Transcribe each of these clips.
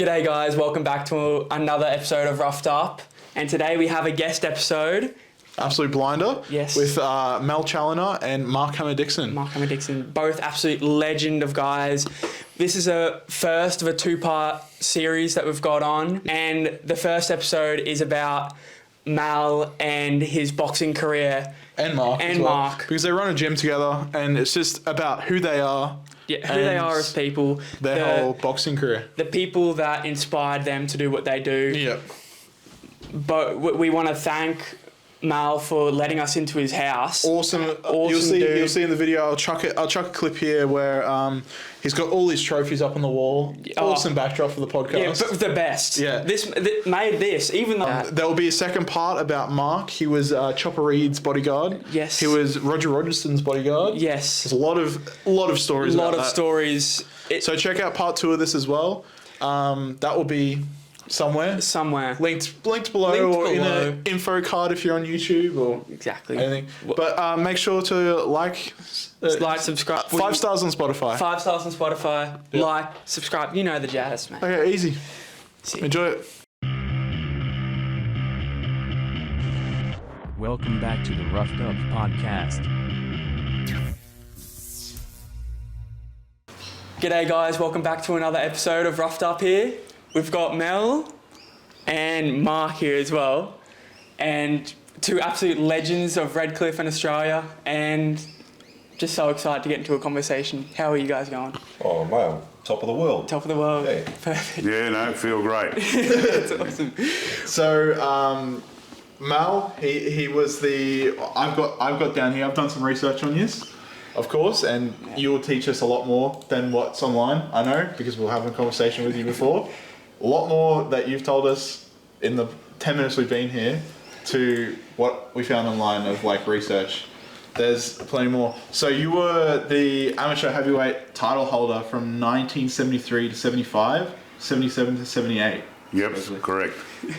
G'day guys, welcome back to another episode of Roughed Up. And today we have a guest episode. Absolute blinder. Yes. With Mel Challenor and Mark Hammer-Dixon. Mark Hammer-Dixon, both absolute legend of guys. This is a first of a two-part series that we've got on. And the first episode is about Mal and his boxing career. And Mark. And Mark. Because they run a gym together and it's just about who they are. Yeah, who they are as people. Their whole boxing career. The people that inspired them to do what they do. Yep. But we want to thank Mal for letting us into his house. Awesome dude. You'll see in the video. I'll chuck a clip here where he's got all his trophies up on the wall. Awesome backdrop for the podcast. Yeah, but the best. Yeah. This made this, even though there will be a second part about Mark. He was Chopper Reed's bodyguard. Yes. He was Roger Rogerson's bodyguard. Yes. There's a lot of stories. Stories. So check out part 2 of this as well. That will be somewhere. Linked below, in an info card if you're on YouTube or exactly anything. But make sure to like, subscribe. 5 stars on Spotify. 5 stars on Spotify. Yep. Like, subscribe. You know the jazz, man. Okay, easy. See. Enjoy it. Welcome back to the Roughed Up podcast. G'day guys, welcome back to another episode of Roughed Up here. We've got Mel and Mark here as well, and two absolute legends of Redcliffe and Australia, and just so excited to get into a conversation. How are you guys going? Oh, wow. Top of the world. Top of the world. Hey. Perfect. Yeah, no, feel great. That's awesome. So Mal, he was the I've got down here. I've done some research on this, of course, and you will teach us a lot more than what's online. I know because we'll have a conversation with you before. A lot more that you've told us in the 10 minutes we've been here to what we found online of like research. There's plenty more. So you were the amateur heavyweight title holder from 1973 to 75, 77 to 78. Yep, basically. correct.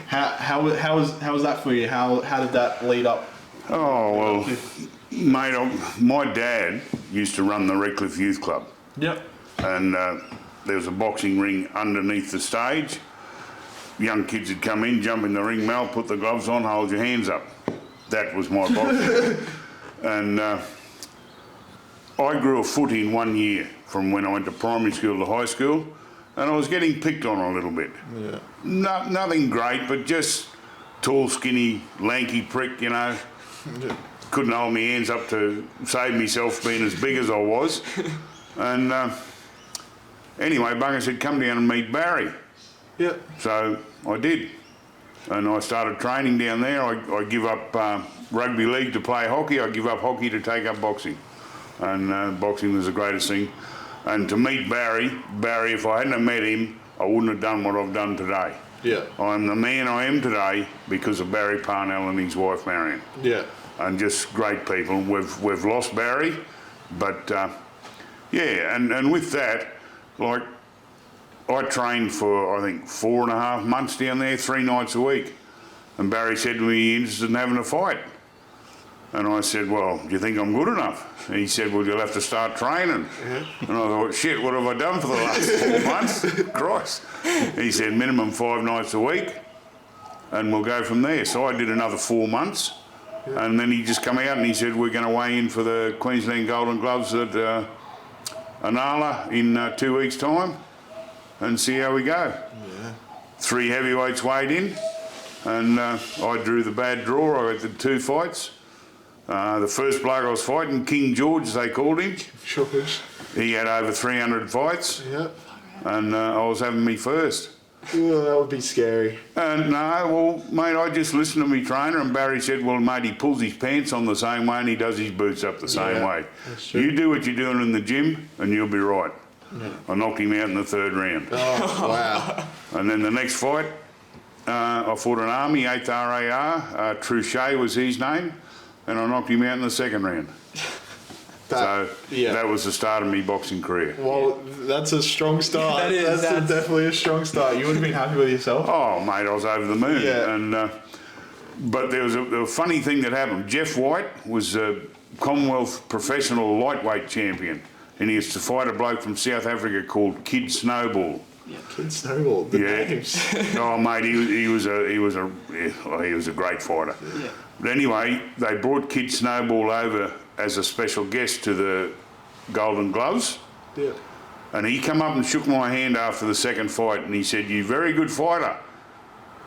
How was that for you? How did that lead up? Oh, well, mate, my dad used to run the Redcliffe Youth Club. Yep. And there was a boxing ring underneath the stage. Young kids would come in, jump in the ring, Mel, put the gloves on, hold your hands up. That was my boxing. And I grew a foot in 1 year from when I went to primary school to high school, and I was getting picked on a little bit. Yeah. Nothing great, but just tall, skinny, lanky prick, you know. Yeah. Couldn't hold my hands up to save myself being as big as I was. And anyway, Bunga said, come down and meet Barry. Yeah. So I did. And I started training down there. I give up rugby league to play hockey. I give up hockey to take up boxing. And boxing was the greatest thing. And to meet Barry, if I hadn't have met him, I wouldn't have done what I've done today. Yeah. I'm the man I am today because of Barry Parnell and his wife Marion. Yeah. And just great people. We've lost Barry, but yeah, and with that, like, I trained for, I think, 4.5 months down there, 3 nights a week. And Barry said to me, "Are you interested in having a fight?" And I said, "Well, do you think I'm good enough?" And he said, "Well, you'll have to start training." And I thought, shit, what have I done for the last 4 months? Christ. He said, minimum 5 nights a week, and we'll go from there. So I did another 4 months. And then he just come out and he said, we're going to weigh in for the Queensland Golden Gloves at Anala in 2 weeks' time and see how we go. Yeah. 3 heavyweights weighed in, and I drew the bad draw. I did 2 fights. The first bloke I was fighting, King George, they called him. Sure. He had over 300 fights, Yeah. and I was having me first. Ooh, that would be scary. No, well, mate, I just listened to my trainer, and Barry said, well, mate, he pulls his pants on the same way and he does his boots up the same way. That's true. You do what you're doing in the gym and you'll be right. Yeah. I knocked him out in the 3rd round. Oh, wow. And then the next fight, I fought an Army, 8th RAR, Truchet was his name, and I knocked him out in the 2nd round. That was the start of my boxing career. Well, that's a strong start. That's definitely a strong start. You would have been happy with yourself. Oh, mate, I was over the moon. Yeah. And but there was a funny thing that happened. Jeff White was a Commonwealth professional lightweight champion, and he used to fight a bloke from South Africa called Kid Snowball. Kid Snowball. The names. Oh, mate, he was a great fighter. Yeah. But anyway, they brought Kid Snowball over as a special guest to the Golden Gloves. Yeah. And he come up and shook my hand after the second fight, and he said, "You very good fighter."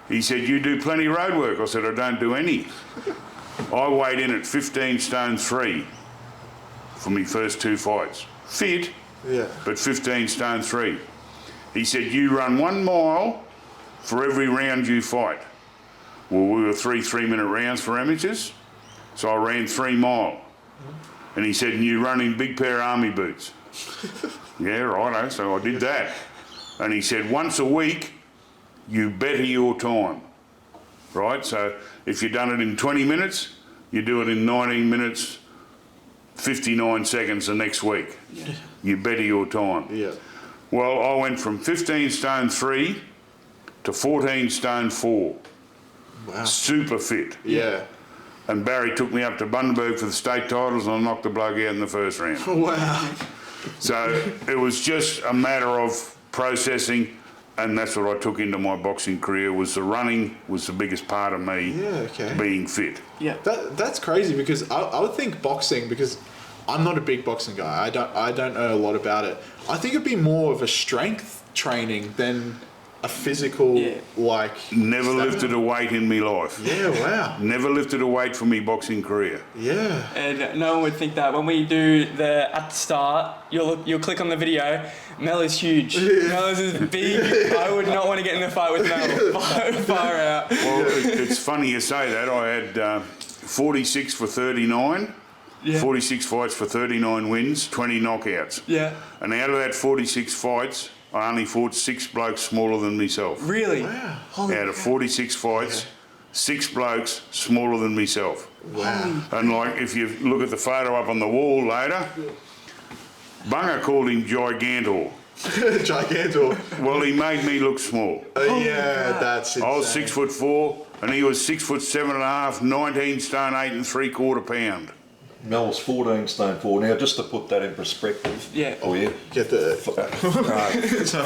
He said, "You do plenty road work." I said, "I don't do any." I weighed in at 15 stone 3 for my first 2 fights. Fit, but 15 stone 3. He said, "You run 1 mile for every round you fight." Well, we were 3-minute rounds for amateurs, so I ran 3 mile. And he said, "And you run in big pair of army boots." Yeah, righto, so I did that. And he said, "Once a week, you better your time." Right, so if you've done it in 20 minutes, you do it in 19 minutes, 59 seconds the next week. Yeah. You better your time. Yeah. Well, I went from 15 stone 3 to 14 stone 4. Wow. Super fit. Yeah. And Barry took me up to Bundaberg for the state titles, and I knocked the bloke out in the first round. Wow. So it was just a matter of processing, and that's what I took into my boxing career. Was the running was the biggest part of me being fit. Yeah. That's crazy, because I would think boxing, because I'm not a big boxing guy. I don't know a lot about it. I think it'd be more of a strength training than a physical like. Never lifted a weight in my life. Yeah, wow. Never lifted a weight for me boxing career. Yeah. And no one would think that. When we do at the start, you'll click on the video. Mel is huge. Mel is big. I would not want to get in a fight with Mel. Far out. Well, it's funny you say that. I had 46 for 39. Yeah. 46 fights for 39 wins, 20 knockouts. Yeah. And out of that 46 fights, I only fought 6 blokes smaller than myself. Really? Wow. Out of 46 fights, 6 blokes smaller than myself. Wow. And like, if you look at the photo up on the wall later, Bunga called him Gigantor. Gigantor. Well, he made me look small. Yeah, that's insane. I was 6'4", and he was 6'7.5", 19 stone 8 3/4 pound. Mel was 14 stone 4. Now, just to put that in perspective. Yeah. Oh, yeah. Get the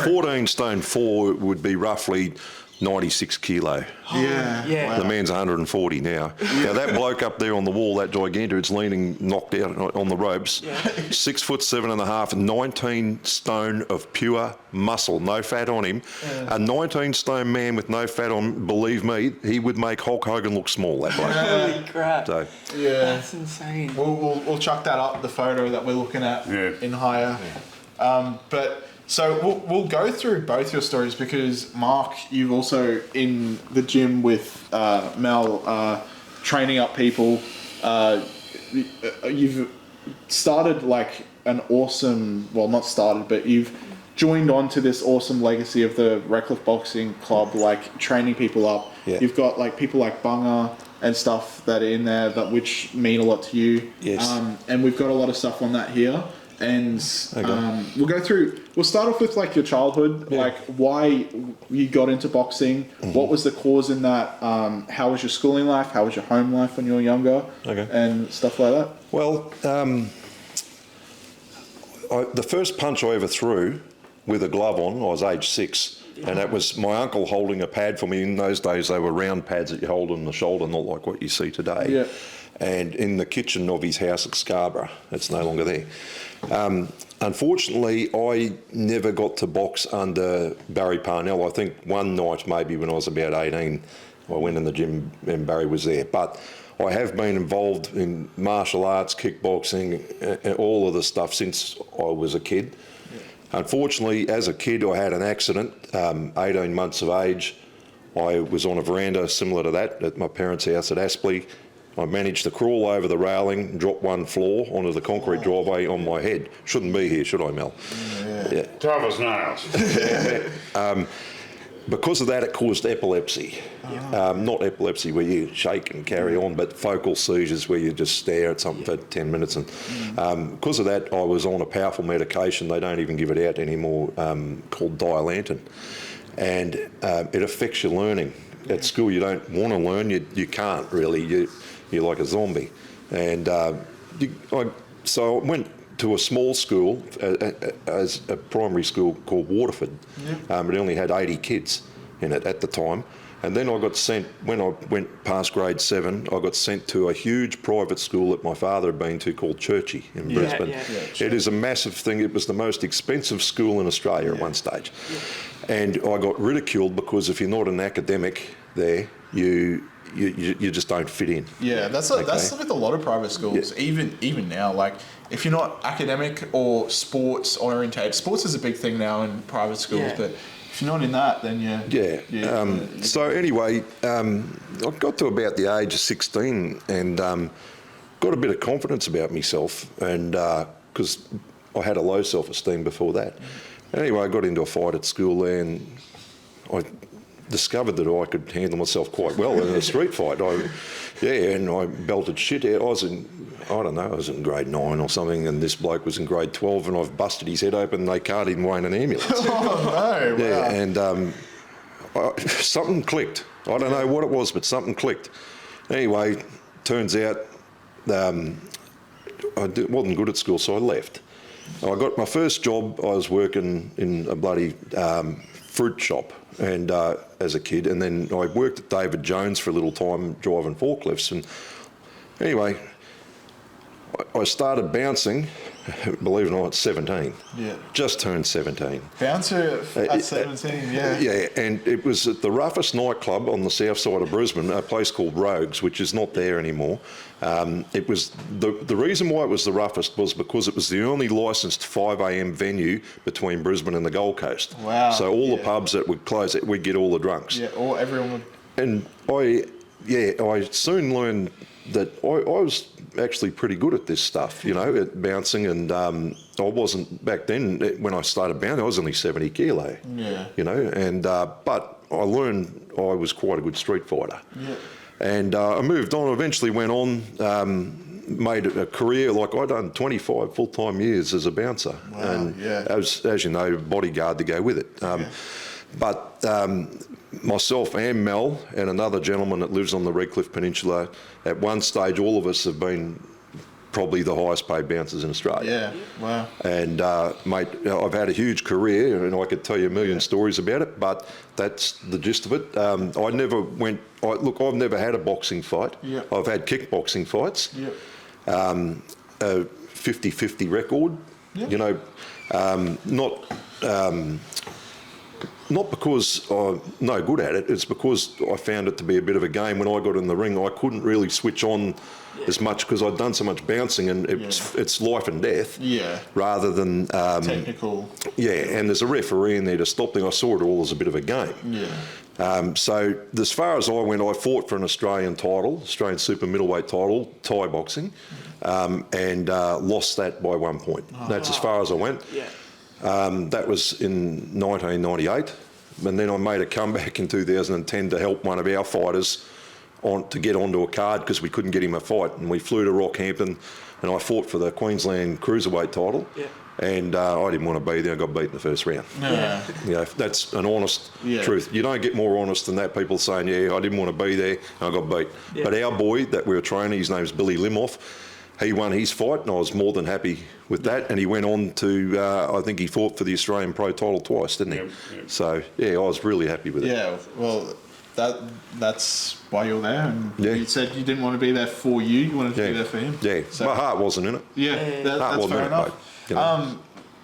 14 stone 4 would be roughly 96 kilo. yeah. Yeah. The man's 140 now. Now that bloke up there on the wall, that gigantor, it's leaning, knocked out on the ropes. Yeah. 6'7.5", 19 stone of pure muscle, no fat on him. A 19 stone man with no fat on, believe me, he would make Hulk Hogan look small. That bloke. Holy crap. So, Yeah. That's insane. We'll chuck that up, the photo that we're looking at in higher. But so we'll go through both your stories, because Mark, you've also in the gym with Mel, training up people. You've started like an awesome, well, not started, but you've joined on to this awesome legacy of the Redcliffe Boxing Club, like training people up. Yeah. You've got like people like Bunga and stuff that are in there that which mean a lot to you. Yes. And we've got a lot of stuff on that here. And we'll start off with like your childhood, like why you got into boxing, what was the cause in that, how was your schooling life, how was your home life when you were younger, and stuff like that. well, the first punch I ever threw with a glove on, I was age 6. And that was my uncle holding a pad for me. In those days, they were round pads that you hold on the shoulder, not like what you see today. Yeah. And in the kitchen of his house at Scarborough, it's no longer there. Unfortunately, I never got to box under Barry Parnell. I think one night, maybe when I was about 18, I went in the gym and Barry was there. But I have been involved in martial arts, kickboxing, and all of the stuff since I was a kid. Unfortunately, as a kid, I had an accident, 18 months of age. I was on a veranda similar to that at my parents' house at Aspley. I managed to crawl over the railing, drop one floor onto the concrete driveway on my head. Shouldn't be here, should I, Mel? Yeah. Tough as nails. Because of that, it caused epilepsy. Not epilepsy where you shake and carry on, but focal seizures where you just stare at something for 10 minutes. And because of that, I was on a powerful medication. They don't even give it out anymore, called Dilantin. And it affects your learning. At school, you don't want to learn. You can't really. You're like a zombie. And so I went to a small school, as a primary school called Waterford. It only had 80 kids in it at the time. And then I got sent, when I went past grade 7, I got sent to a huge private school that my father had been to called Churchy in Brisbane. It is a massive thing. It was the most expensive school in Australia at one stage. And I got ridiculed because if you're not an academic there, you just don't fit in. Yeah, that's with a lot of private schools. Even now, like if you're not academic or sports orientated, sports is a big thing now in private schools, but if you're not in that, then So anyway, I got to about the age of 16 and got a bit of confidence about myself, and because I had a low self-esteem before that. Anyway, I got into a fight at school there, and I discovered that I could handle myself quite well in a street fight. And I belted shit out. I was in grade 9 or something, and this bloke was in grade 12, and I've busted his head open, and they carted him away in an ambulance. Oh, no, wow. And something clicked. I don't know what it was, but something clicked. Anyway, turns out I wasn't good at school, so I left. I got my first job. I was working in a bloody fruit shop, and as a kid, and then I worked at David Jones for a little time driving forklifts. And anyway, I started bouncing, believe it or not, at 17. Yeah. Just turned 17. Bouncer at 17, Yeah, and it was at the roughest nightclub on the south side of Brisbane, a place called Rogues, which is not there anymore. It was the reason why it was the roughest was because it was the only licensed 5 a.m. venue between Brisbane and the Gold Coast. Wow. So all the pubs that would close, we'd get all the drunks. Yeah, or everyone would. And I soon learned that I was actually pretty good at this stuff, at bouncing, and I wasn't back then. When I started bouncing, I was only 70 kilo. Yeah. And but I learned I was quite a good street fighter. Yeah. And I moved on. Eventually went on, made a career. Like I done 25 full-time years as a bouncer, and as you know, bodyguard to go with it. But myself and Mel and another gentleman that lives on the Redcliffe Peninsula, at one stage all of us have been probably the highest paid bouncers in Australia. Yeah, wow. And mate, I've had a huge career, and I could tell you a million stories about it, but that's the gist of it. I've never had a boxing fight. Yeah. I've had kickboxing fights. Yeah. A 50-50 record. Yeah. Not because I'm no good at it, it's because I found it to be a bit of a game. When I got in the ring, I couldn't really switch on as much because I'd done so much bouncing, and it's life and death rather than... technical. Yeah, and there's a referee in there to stop them. I saw it all as a bit of a game. Yeah. So as far as I went, I fought for an Australian title, Australian super middleweight title, Thai boxing, and lost that by 1 point. That's as far as I went. Yeah. That was in 1998, and then I made a comeback in 2010 to help one of our fighters to get onto a card because we couldn't get him a fight, and we flew to Rockhampton, and I fought for the Queensland cruiserweight title. Yeah. And I didn't want to be there. I got beat in the first round. Yeah. That's an honest truth. You don't get more honest than that. People saying, I didn't want to be there, and I got beat. Yeah. But our boy that we were training, his name's Billy Limoff, he won his fight, and I was more than happy with that. And he went on to, I think he fought for the Australian Pro title twice, didn't he? Yeah. So, I was really happy with it. Yeah, well, that's why you're there. And you said you didn't want to be there for you, you wanted to be there for him. Yeah, so, my heart wasn't in it. Yeah, that's fair enough.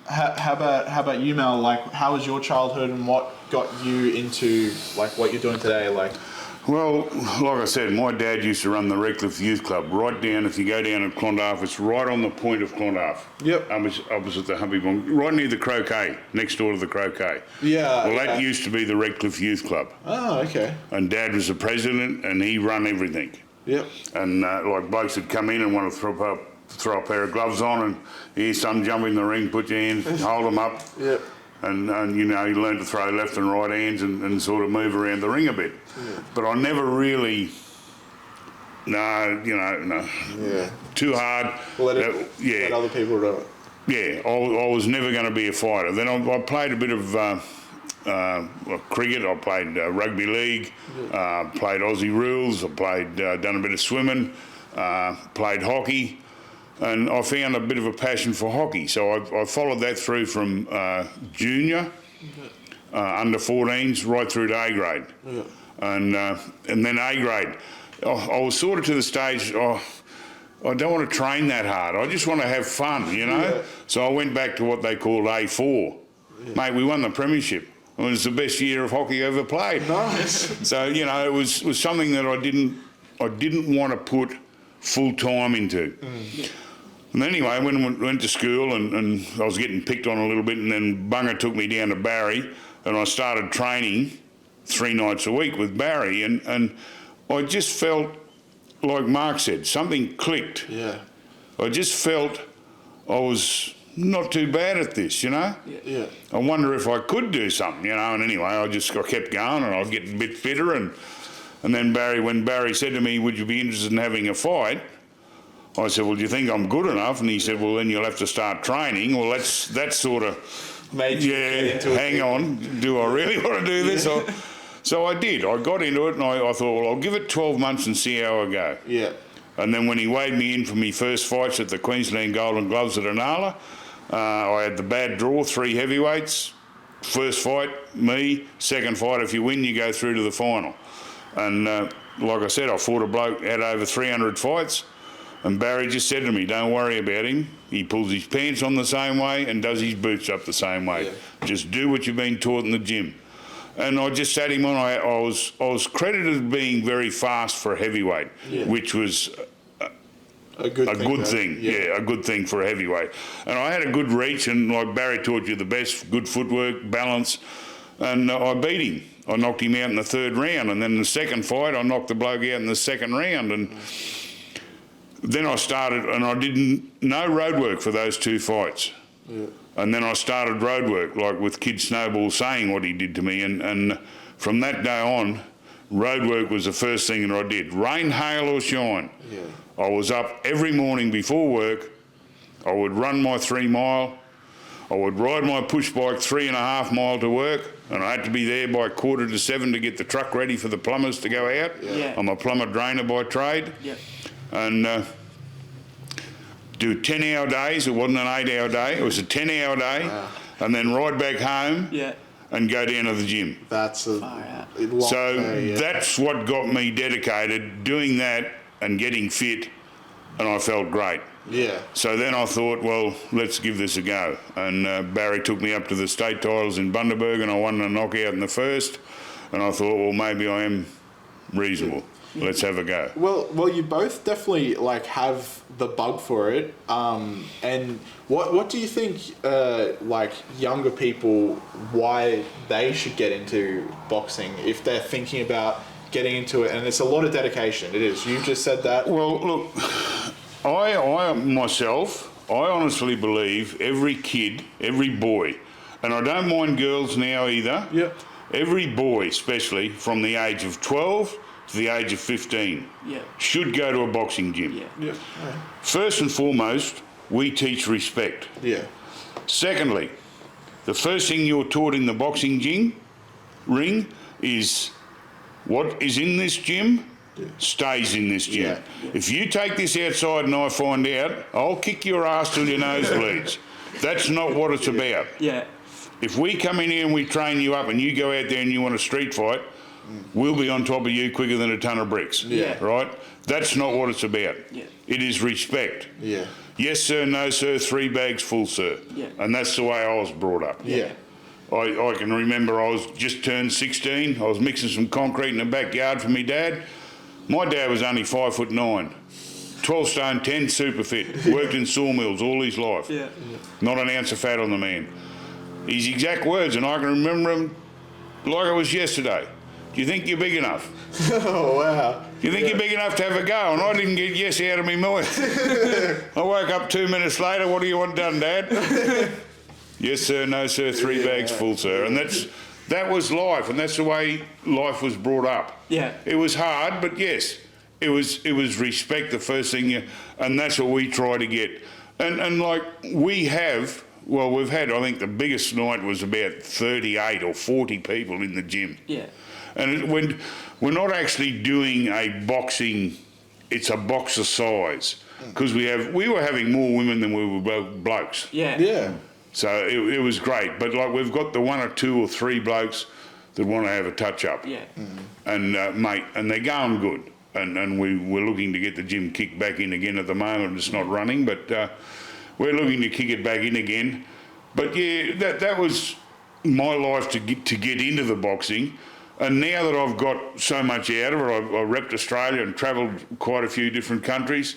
How about you, Mel? Like, how was your childhood, and what got you into what you're doing today? Well, like I said, my dad used to run the Redcliffe Youth Club right down, if you go down at Clontarf, it's right on the point of Clontarf. Yep. Opposite the Humpy Bong, right near the Croquet, next door to the Croquet. Yeah. Well, that used to be the Redcliffe Youth Club. Oh, okay. And Dad was the president, and he run everything. Yep. And blokes would come in and want to throw a pair of gloves on, and here's some jump in the ring, put your hands, hold them up. Yep. And you learn to throw left and right hands and sort of move around the ring a bit. Yeah. But I never really, no. Yeah. Too hard. Let other people do it. Yeah, I was never going to be a fighter. Then I played a bit of cricket. I played rugby league, played Aussie rules. I played, done a bit of swimming, played hockey. and I found a bit of a passion for hockey. So I followed that through from junior, under 14s, right through to A grade. Yeah. And then A grade. I was sort of to the stage, I don't want to train that hard. I just want to have fun, you know. Yeah. So I went back to what they called A4. Yeah. Mate, we won the premiership. It was the best year of hockey I ever played. Nice. So, you know, it was something that I didn't want to put full time into. Yeah. And anyway, when I went to school and I was getting picked on a little bit, and then Bunga took me down to Barry, and I started training 3 nights a week with Barry, and I just felt, like Mark said, something clicked. Yeah. I just felt I was not too bad at this, you know. Yeah. I wonder if I could do something, you know. And anyway, I kept going, and I was getting a bit fitter, and then when Barry said to me, "Would you be interested in having a fight?" I said, "Well, do you think I'm good enough?" And he said, "Well, then you'll have to start training." Well, that's sort of Made you get into it. hang on, do I really want to do this? So I did. I got into it, and I thought, well, I'll give it 12 months and see how I go. Yeah. And then when he weighed me in for my first fights at the Queensland Golden Gloves at Inala, I had the bad draw, 3 heavyweights. First fight, me. Second fight, if you win, you go through to the final. And like I said, I fought a bloke, had over 300 fights. And Barry just said to me, don't worry about him. He pulls his pants on the same way and does his boots up the same way. Yeah. Just do what you've been taught in the gym. And I just sat him on. I was credited as being very fast for a heavyweight, which was a good thing. Yeah, a good thing for a heavyweight. And I had a good reach, and like Barry taught you the best, good footwork, balance, and I beat him. I knocked him out in the 3rd round, and then in the second fight, I knocked the bloke out in the 2nd round, and then I started, and I didn't know road work for those 2 fights. Yeah. And then I started road work, like with Kid Snowball saying what he did to me. And from that day on, road work was the first thing that I did. Rain, hail or shine. Yeah. I was up every morning before work. I would run my 3 mile. I would ride my push bike 3.5 mile to work. And I had to be there by 6:45 to get the truck ready for the plumbers to go out. Yeah. I'm a plumber drainer by trade. Yeah. And do 10-hour days. It wasn't an 8-hour day. It was a 10-hour day. Wow. And then ride back home and go down to the gym. That's a long day, yeah. That's what got me dedicated, doing that and getting fit, and I felt great. Yeah. So then I thought, well, let's give this a go. And Barry took me up to the state titles in Bundaberg, and I won a knockout in the first. And I thought, well, maybe I am reasonable. Let's have a go. Well, you both definitely like have the bug for it. And what do you think, like younger people, why they should get into boxing if they're thinking about getting into it? And it's a lot of dedication. It is. You just said that. Well, look, I myself, I honestly believe every kid, every boy, and I don't mind girls now either. Yeah. Every boy, especially from the age of 12 to the age of 15, should go to a boxing gym. Yeah. First and foremost, we teach respect. Yeah. Secondly, the first thing you're taught in the boxing ring is what is in this gym stays in this gym. Yeah. If you take this outside and I find out, I'll kick your ass till your nose bleeds. That's not what it's about. Yeah. If we come in here and we train you up and you go out there and you want a street fight, we'll be on top of you quicker than a ton of bricks. Yeah. Right? That's not what it's about. Yeah. It is respect. Yeah. Yes, sir, no, sir, 3 bags full, sir. Yeah. And that's the way I was brought up. Yeah. I can remember I was just turned 16. I was mixing some concrete in the backyard for me dad. My dad was only 5'9", 12 stone 10, super fit. Worked in sawmills all his life. Yeah. Not an ounce of fat on the man. His exact words, and I can remember them like it was yesterday. Do you think you're big enough? Oh, wow. Do you think you're big enough to have a go? And I didn't get yes out of me mouth. I woke up 2 minutes later, what do you want done, Dad? Yes, sir, no, sir, 3 bags full, sir. And that was life, and that's the way life was brought up. Yeah. It was hard, but yes, it was respect the first thing, and that's what we try to get. And like we've had, I think the biggest night was about 38 or 40 people in the gym. Yeah. And when we're not actually doing a boxing, it's a boxercise. because we were having more women than we were blokes. Yeah. Yeah. So it was great. But like we've got the 1 or 2 or 3 blokes that want to have a touch up. Yeah. And mate, and they're going good. And we're looking to get the gym kicked back in again at the moment. It's not running, but we're looking to kick it back in again. But yeah, that was my life to get into the boxing. And now that I've got so much out of it, I repped Australia and travelled quite a few different countries.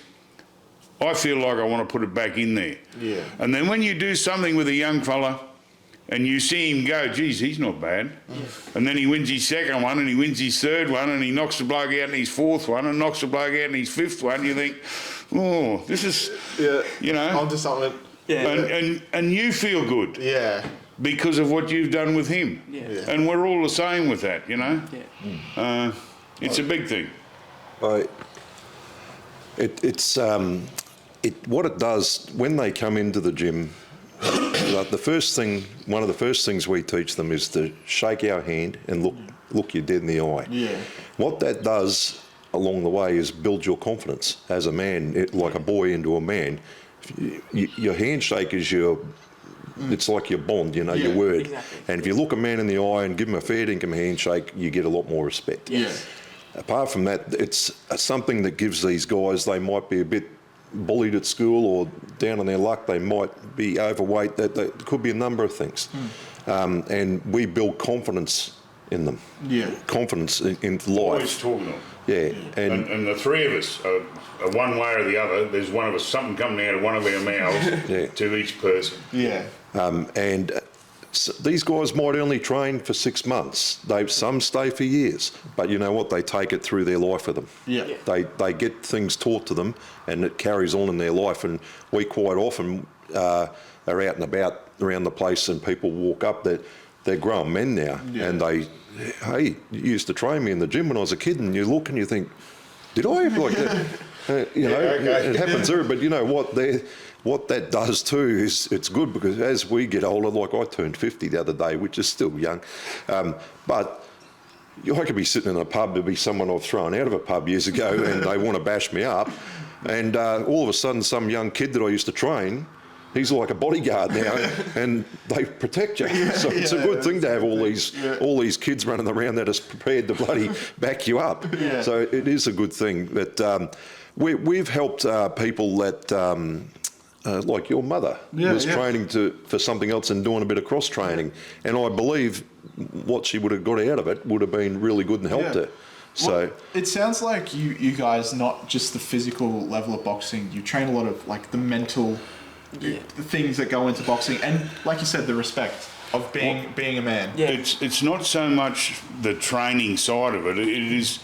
I feel like I want to put it back in there. Yeah. And then when you do something with a young fella and you see him go, geez, he's not bad. And then he wins his second one and he wins his third one and he knocks the bloke out in his fourth one and knocks the bloke out in his fifth one, you think, oh, this is, you know. Onto something. Yeah. And you feel good. Yeah. Because of what you've done with him. Yeah. And we're all the same with that, you know. Yeah. It's a big thing. What it does when they come into the gym, like one of the first things we teach them is to shake our hand and look you dead in the eye. Yeah. What that does along the way is build your confidence as a man, like a boy into a man. Your handshake is it's like your bond, you know, your word. Exactly. And if you look a man in the eye and give him a fair dinkum handshake, you get a lot more respect. Yeah. Apart from that, it's something that gives these guys, they might be a bit bullied at school or down on their luck, they might be overweight, that could be a number of things. And we build confidence in them. Yeah. Confidence in life. Always talking to them. Yeah. And the three of us, are one way or the other, there's one of us, something coming out of one of our mouths to each person. Yeah. These guys might only train for 6 months. Some stay for years, but you know what? They take it through their life with them. Yeah. They get things taught to them, and it carries on in their life. And we quite often are out and about around the place, and people walk up that they're grown men now, and hey, you used to train me in the gym when I was a kid, and you look and you think, did I ever like that? It happens there, but you know what that does too is it's good because as we get older, like I turned 50 the other day, which is still young, but I could be sitting in a pub, there'd be someone I've thrown out of a pub years ago and they want to bash me up, and all of a sudden some young kid that I used to train, he's like a bodyguard now, and they protect you. So it's a good thing to have all these kids running around that is prepared to bloody back you up. Yeah. So it is a good thing. But we've helped people that. Like your mother was training for something else and doing a bit of cross training, and I believe what she would have got out of it would have been really good and helped her. So well, it sounds like you guys, not just the physical level of boxing, you train a lot of like the mental the things that go into boxing, and like you said, the respect of being a man. Yeah. It's not so much the training side of it. It is.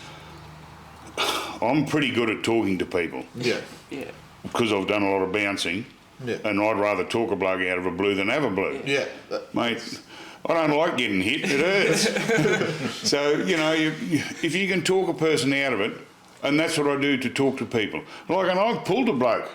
I'm pretty good at talking to people. Yeah. Yeah. Because I've done a lot of bouncing, and I'd rather talk a bloke out of a blue than have a blue. Yeah. Mate, I don't like getting hit, it hurts. So, you know, if you can talk a person out of it, and that's what I do to talk to people. Like, and I've pulled a bloke.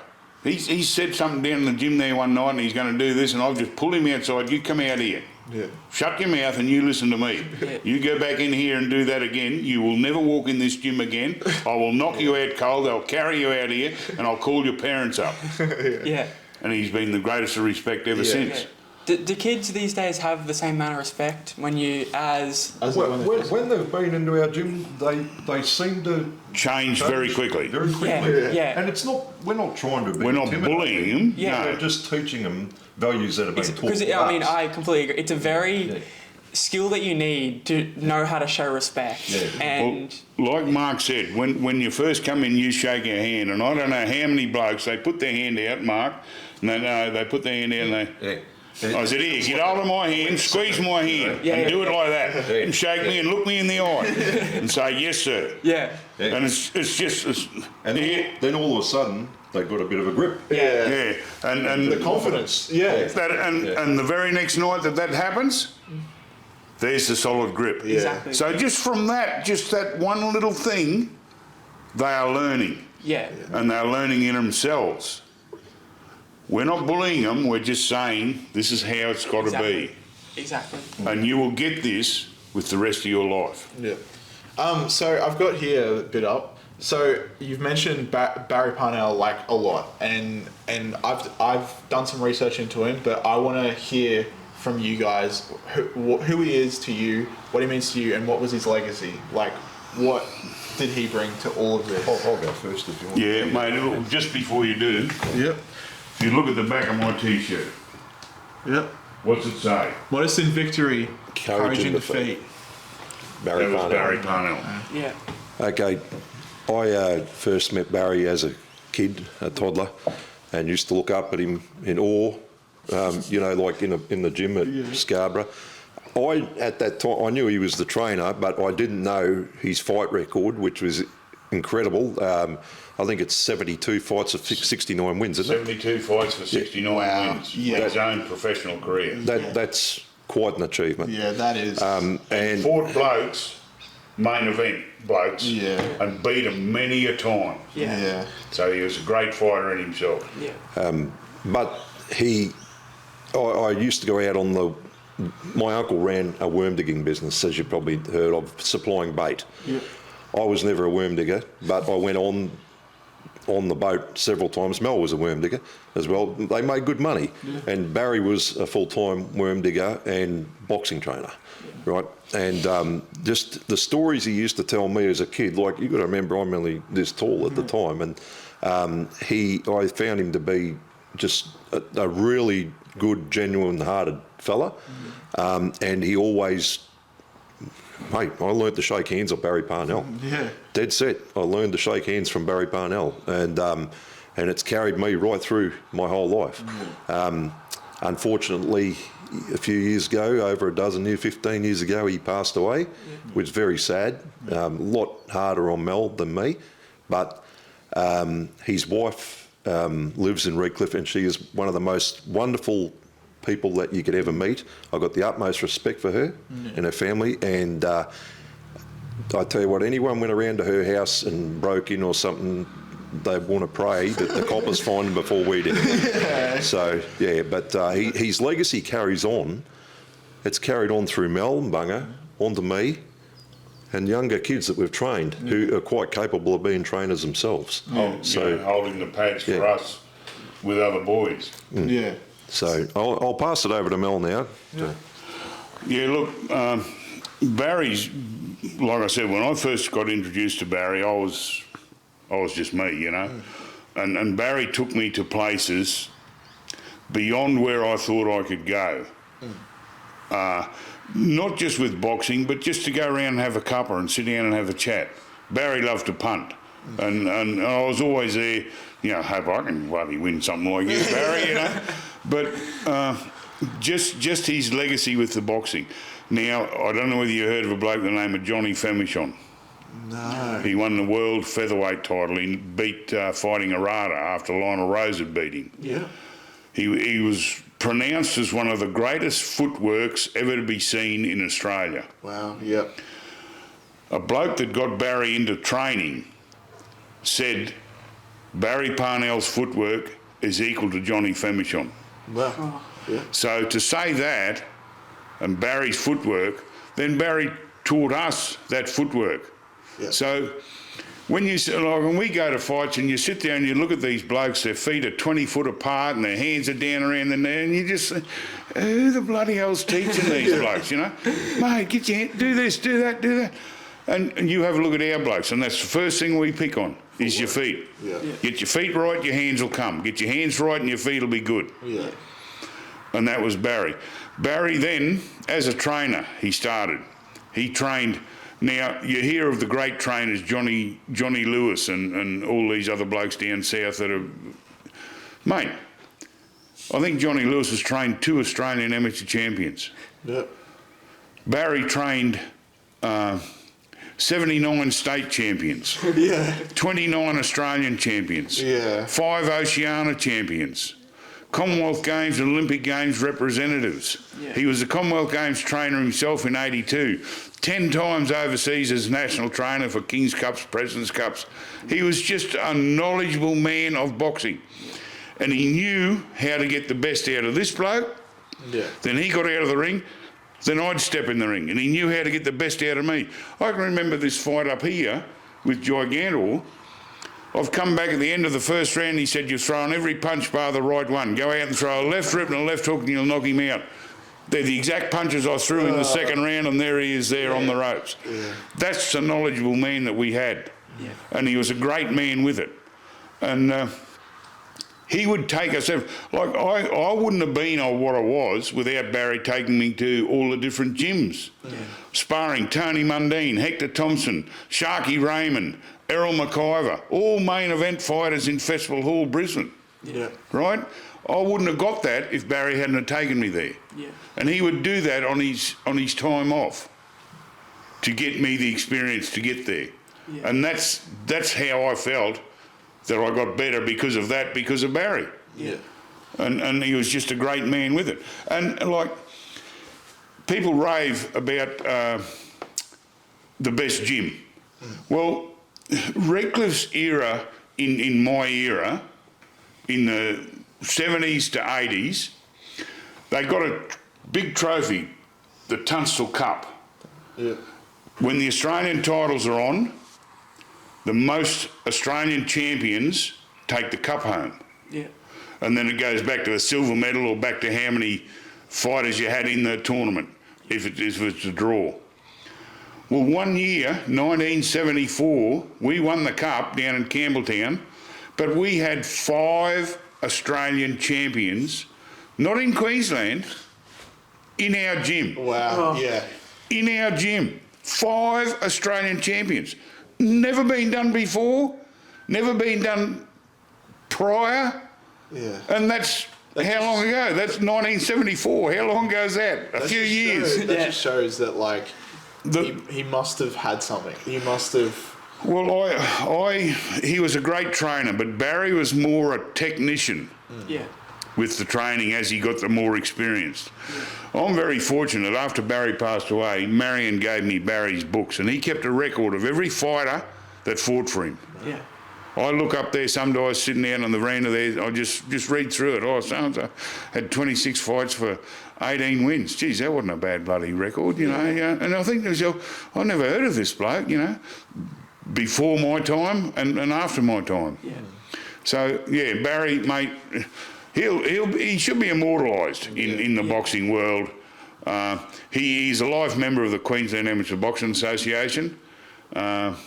He said something down in the gym there one night and he's going to do this, and I've just pulled him outside. You come out here. Yeah. Shut your mouth and you listen to me. Yeah. You go back in here and do that again. You will never walk in this gym again. I will knock you out cold. I'll carry you out here and I'll call your parents up. Yeah. And he's been the greatest of respect ever since. Yeah. Do kids these days have the same amount of respect when you when they've been into our gym, they seem to change very quickly. Very quickly. Yeah. And it's not. We're not trying to. We're not bullying them. Yeah. No. We're just teaching them values that have been taught. Because to I mean, us. I completely agree. It's a very skill that you need to know how to show respect. Yeah. And well, like Mark said, when you first come in, you shake our hand, and I don't know how many blokes they put their hand out, Mark, and they put their hand out and they. I said, here, get hold of my hand, squeeze my hand, and do it like that, and shake me and look me in the eye, and say, yes, sir. Yeah. And it's just... then all of a sudden, they've got a bit of a grip. Yeah. And The confidence. Yeah. And the very next night that happens, there's the solid grip. Yeah. Exactly. So just from that, just that one little thing, they are learning. Yeah. And they're learning in themselves. We're not bullying them, we're just saying this is how it's got to be. Exactly. And you will get this with the rest of your life. Yeah. So I've got here a bit up. So you've mentioned Barry Parnell like a lot, and I've done some research into him, but I want to hear from you guys who he is to you, what he means to you, and what was his legacy. Like, what did he bring to all of this? I'll go first if you want. Yeah, mate, look, just before you do, Yep. if you look at the back of my t-shirt, Yep. what's it say? Modest in victory, courage in defeat. Barry That was Parnell. Barry Parnell. Yeah. Okay, I first met Barry as a kid, a toddler, and used to look up at him in awe. Like in the gym at Scarborough. At that time, I knew he was the trainer, but I didn't know his fight record, which was incredible. I think it's 72 fights of 69 wins, isn't it? 72 fights for 69 wins. Yeah. His own professional career. That's quite an achievement. Yeah, that is. And fought blokes, main event blokes, Yeah. and beat them many a time. Yeah. So he was a great fighter in himself. Yeah. But I used to go out my uncle ran a worm digging business, as you've probably heard of, supplying bait. Yep. I was never a worm digger, but I went on the boat several times. Mel was a worm digger as well. They made good money. Yeah. And Barry was a full-time worm digger and boxing trainer, right? And just the stories he used to tell me as a kid, like, you've got to remember I'm only this tall at the time, and I found him to be just a really good, genuine-hearted fella. And he always... Mate, I learned to shake hands of Barry Parnell. Yeah. Dead set. I learned to shake hands from Barry Parnell, and it's carried me right through my whole life. Unfortunately, a few years ago, over 15 years ago, he passed away, which is very sad. A lot harder on Mel than me, but his wife lives in Redcliffe, and she is one of the most wonderful people that you could ever meet. I've got the utmost respect for her and her family, and I tell you what, anyone went around to her house and broke in or something, they want to pray that the coppers find him before we did. So, yeah, but his legacy carries on. It's carried on through Mel and Bunga, onto me, and younger kids that we've trained who are quite capable of being trainers themselves. Holding the pads for us with other boys. Yeah. So I'll pass it over to Mel now. Yeah, look, Barry's, like I said, when I first got introduced to Barry, I was just me, you know. And Barry took me to places beyond where I thought I could go. Not just with boxing, but just to go around and have a cuppa and sit down and have a chat. Barry loved to punt. And I was always there, you know, hope I can bloody win something like you, Barry, you know. But just his legacy with the boxing. Now, I don't know whether you heard of a bloke the name of Johnny Femichon. No. He won the world featherweight title. He beat Fighting Arata after Lionel Rose had beat him. Yeah. He was pronounced as one of the greatest footworks ever to be seen in Australia. Wow. Yep. A bloke that got Barry into training said Barry Parnell's footwork is equal to Johnny Femichon. Wow. Yeah. So to say that, and Barry's footwork, then Barry taught us that footwork. Yeah. So when we go to fights and you sit there and you look at these blokes, their feet are 20 foot apart and their hands are down around their knee, and you just say, who the bloody hell's teaching these blokes, you know? Mate, get your hand, do this, do that, do that. And you have a look at our blokes, and that's the first thing we pick on, is your feet. Yeah. Get your feet right, your hands will come. Get your hands right and your feet will be good. Yeah. And that was Barry. Barry then, as a trainer, he started. He trained. Now, you hear of the great trainers, Johnny Lewis and all these other blokes down south that are... Mate, I think Johnny Lewis has trained 2 Australian amateur champions. Yep. Barry trained 79 state champions. Yeah. 29 Australian champions. Yeah. 5 Oceania champions. Commonwealth Games and Olympic Games representatives. Yeah. He was the Commonwealth Games trainer himself in '82. 10 times overseas as national trainer for King's Cups, President's Cups. He was just a knowledgeable man of boxing. And he knew how to get the best out of this bloke. Yeah. Then he got out of the ring. Then I'd step in the ring. And he knew how to get the best out of me. I can remember this fight up here with Gigantor. I've come back at the end of the first round, he said, you've thrown every punch bar the right one. Go out and throw a left rip and a left hook and you'll knock him out. They're the exact punches I threw in the second round, and there he is there on the ropes. Yeah. That's the knowledgeable man that we had. Yeah. And he was a great man with it. And he would take us, like I wouldn't have been what I was without Barry taking me to all the different gyms. Yeah. Sparring Tony Mundine, Hector Thompson, Sharky Raymond, Errol McIver, all main event fighters in Festival Hall, Brisbane. Yeah. Right? I wouldn't have got that if Barry hadn't have taken me there. Yeah. And he would do that on his time off to get me the experience to get there. Yeah. And that's how I felt that I got better because of that, because of Barry. Yeah. And he was just a great man with it. And like, people rave about the best gym. Well, Redcliffe's era, in my era, in the 70s to 80s, they got a big trophy, the Tunstall Cup. Yeah. When the Australian titles are on, the most Australian champions take the cup home. Yeah. And then it goes back to a silver medal or back to how many fighters you had in the tournament, if it's a draw. Well, one year, 1974, we won the cup down in Campbelltown, but we had 5 Australian champions, not in Queensland, in our gym. Wow, yeah. In our gym, 5 Australian champions. Never been done before, never been done prior. Yeah. And that's how long ago? That's 1974. How long ago is that? A few years. That just shows that, like, he must have had something. He must have... Well, he was a great trainer, but Barry was more a technician. Yeah. With the training as he got the more experienced. Yeah. I'm very fortunate. After Barry passed away, Marion gave me Barry's books, and he kept a record of every fighter that fought for him. Yeah. I look up there, some guys sitting down on the veranda there, I just read through it. Oh, so-and-so had 26 fights for 18 wins. Geez, that wasn't a bad bloody record, you know. And I think to myself, I never heard of this bloke, you know, before my time and after my time. Yeah. So, yeah, Barry, mate... He should be immortalised in the boxing world. He's a life member of the Queensland Amateur Boxing Association. But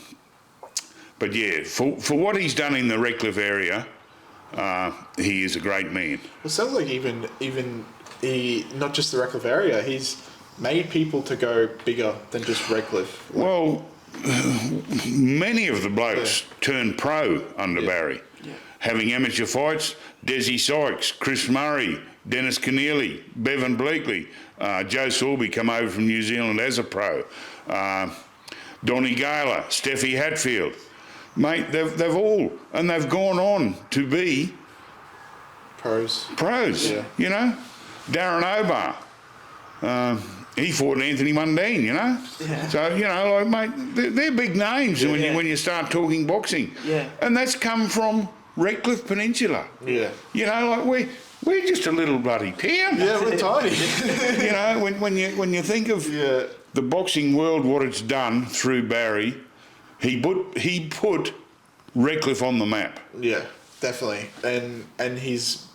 yeah, for what he's done in the Redcliffe area, he is a great man. Well, it sounds like even he, not just the Redcliffe area, he's made people to go bigger than just Redcliffe. Well, many of the blokes turned pro under Barry. Yeah. Having amateur fights, Desi Sykes, Chris Murray, Dennis Keneally, Bevan Bleakley, Joe Sorby come over from New Zealand as a pro, Donnie Gaylor, Steffi Hatfield. Mate, they've all, and they've gone on to be pros, yeah. You know. Darren Obar, he fought Anthony Mundine, you know. Yeah. So, you know, like, mate, they're big names when you start talking boxing. Yeah. And that's come from Redcliffe Peninsula. Yeah. You know, like we're just a little bloody town. Yeah, we're tiny. You know, when you think of the boxing world, what it's done through Barry, he put Redcliffe on the map. Yeah, definitely. And he's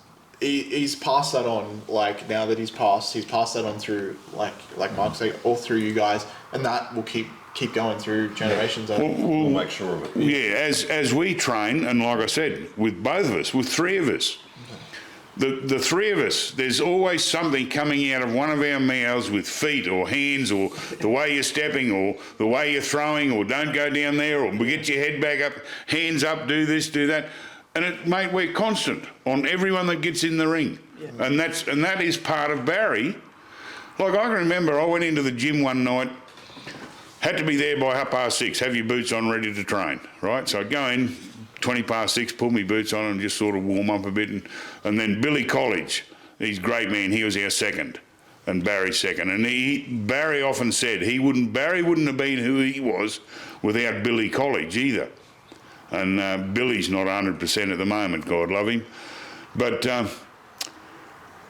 passed that on. Like, now that he's passed that on through like Mark said, all through you guys, and that will keep going through generations. We'll make sure of it. Yeah, as we train, and like I said, with both of us, with 3 of us, the 3 of us, there's always something coming out of one of our mouths with feet or hands or the way you're stepping or the way you're throwing or don't go down there or get your head back up, hands up, do this, do that. And mate, we're constant on everyone that gets in the ring. Yeah. And that is part of Barry. Like, I can remember I went into the gym one night, had to be there by 6:30, have your boots on, ready to train, right? So I'd go in, 6:20, pull my boots on and just sort of warm up a bit. And then Billy College, he's a great man, he was our second and Barry's second. And Barry often said Barry wouldn't have been who he was without Billy College either. And Billy's not 100% at the moment, God love him. But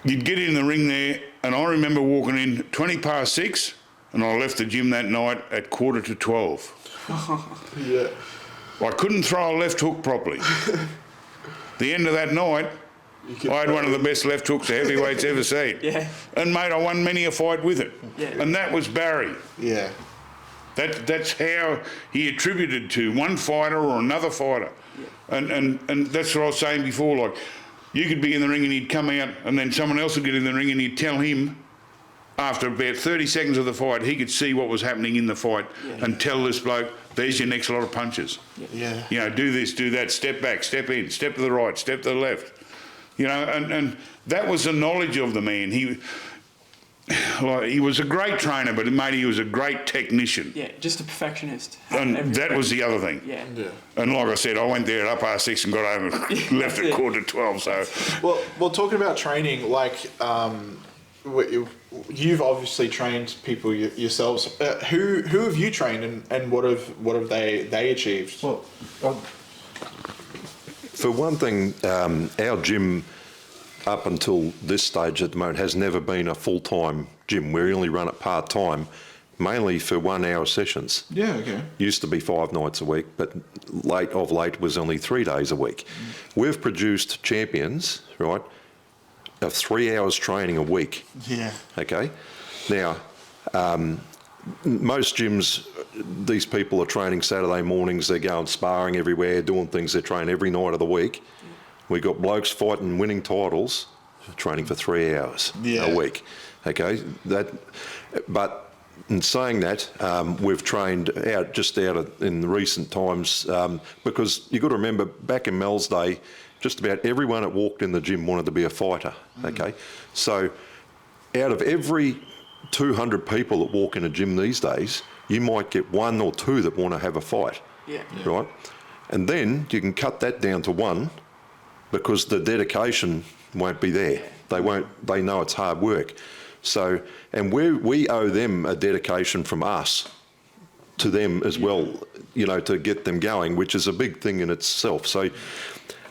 you'd get in the ring there, and I remember walking in 6:20, and I left the gym that night at 11:45. Yeah. I couldn't throw a left hook properly. The end of that night, I had one of the best left hooks the heavyweights ever seen. Yeah. And mate, I won many a fight with it. Yeah. And that was Barry. Yeah. That's how he attributed to one fighter or another fighter. Yeah. And that's what I was saying before, like, you could be in the ring and he'd come out and then someone else would get in the ring and he'd tell him, after about 30 seconds of the fight, he could see what was happening in the fight and tell this bloke, there's your next lot of punches. Yeah. You know, do this, do that, step back, step in, step to the right, step to the left. You know, and that was the knowledge of the man. He was a great trainer, but mate, he was a great technician. Yeah, just a perfectionist. And that was the other thing. Yeah. And like I said, I went there at 6:30 and got home and left at 11:45. So, Well, talking about training, like, you've obviously trained people yourselves. Who have you trained, and what have they achieved? Well, for one thing, our gym up until this stage at the moment has never been a full-time gym. We only run it part-time, mainly for 1 hour sessions. Yeah, okay. Used to be 5 nights a week, but late was only 3 days a week. We've produced champions, right, of 3 hours training a week. Yeah. Okay. Now, most gyms, these people are training Saturday mornings, they're going sparring everywhere, doing things, they train every night of the week. We got blokes fighting, winning titles, training for 3 hours a week. Okay. But in saying that, we've trained in the recent times, because you've got to remember, back in Mel's day, just about everyone that walked in the gym wanted to be a fighter. Okay. So out of every 200 people that walk in a gym these days, you might get 1 or 2 that want to have a fight. Yeah. Right? And then you can cut that down to 1 because the dedication won't be there. They know it's hard work. So, and we owe them a dedication from us to them as well, you know, to get them going, which is a big thing in itself. So,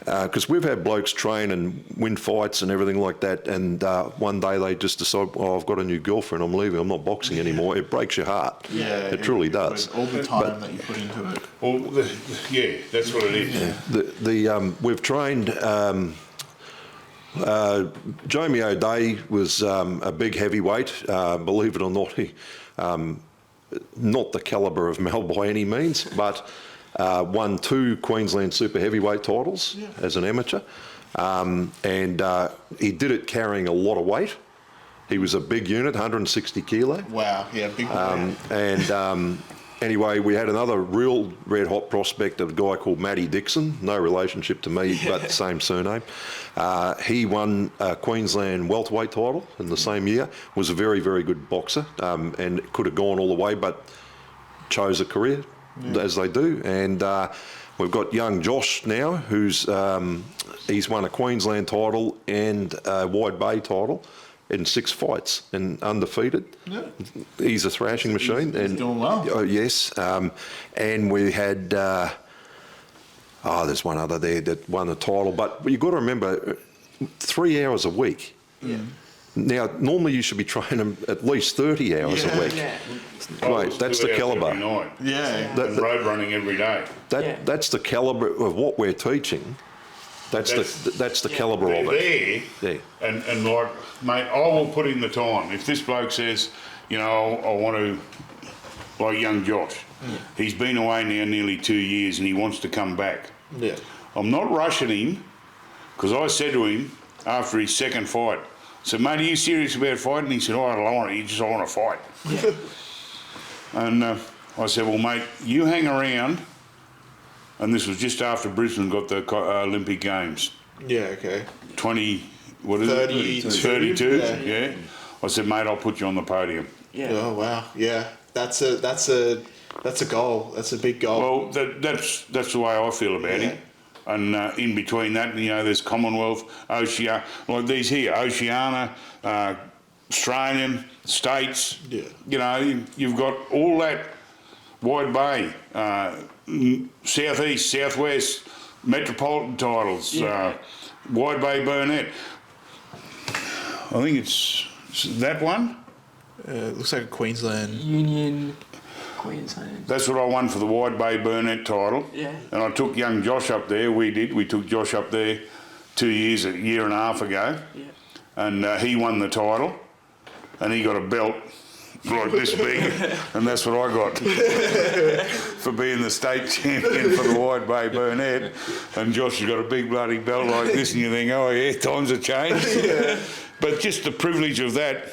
because we've had blokes train and win fights and everything like that, and one day they just decide, oh, I've got a new girlfriend, I'm leaving, I'm not boxing anymore. It breaks your heart. Yeah, it truly does. All the time that you put into it. well, that's what it is. Yeah. We've trained. Jamie O'Day was a big heavyweight. Believe it or not, he not the calibre of Mel by any means, but won 2 Queensland super heavyweight titles as an amateur, and he did it carrying a lot of weight. He was a big unit, 160 kilo. Wow, yeah, big one. Anyway, we had another real red hot prospect, a guy called Matty Dixon, no relationship to me, but same surname. He won a Queensland welterweight title in the same year, was a very, very good boxer, and could have gone all the way, but chose a career, as they do. And we've got young Josh now, who's he's won a Queensland title and a Wide Bay title in 6 fights and undefeated. Yeah. He's a thrashing machine. He's doing well. Yes. And we had, there's one other there that won the title. But you've got to remember, 3 hours a week. Yeah. Now, normally you should be training at least 30 hours a week. Yeah. Right, that's the calibre. And road running every day. That's the calibre of what we're teaching. That's the calibre of it. There, and like, mate, I will put in the time. If this bloke says, you know, I want to, like young Josh, he's been away now nearly 2 years and he wants to come back. Yeah. I'm not rushing him, because I said to him after his second fight, I said, mate, are you serious about fighting? He said, oh, I don't want it, I want to fight. And I said, well, mate, you hang around. And this was just after Brisbane got the Olympic Games. Yeah, okay. 32, yeah. I said, mate, I'll put you on the podium. Yeah. Oh wow, yeah. That's a goal. That's a big goal. Well, that's the way I feel about it. And in between that, you know, there's Commonwealth, Oceania, like these here, Oceania, Australian, States. Yeah. You know, you've got all that Wide Bay, Southeast, Southwest, Metropolitan titles, Wide Bay Burnett. I think it's that one. looks like a Queensland. Union, Queensland. That's what I won for the Wide Bay Burnett title. Yeah. And I took young Josh up there. We took Josh up there a year and a half ago. Yeah. And he won the title. And he got a belt like this big. And that's what I got for being the state champion for the Wide Bay Burnett. And Josh has got a big bloody belt like this, and you think, oh yeah, times have changed. Yeah. But just the privilege of that,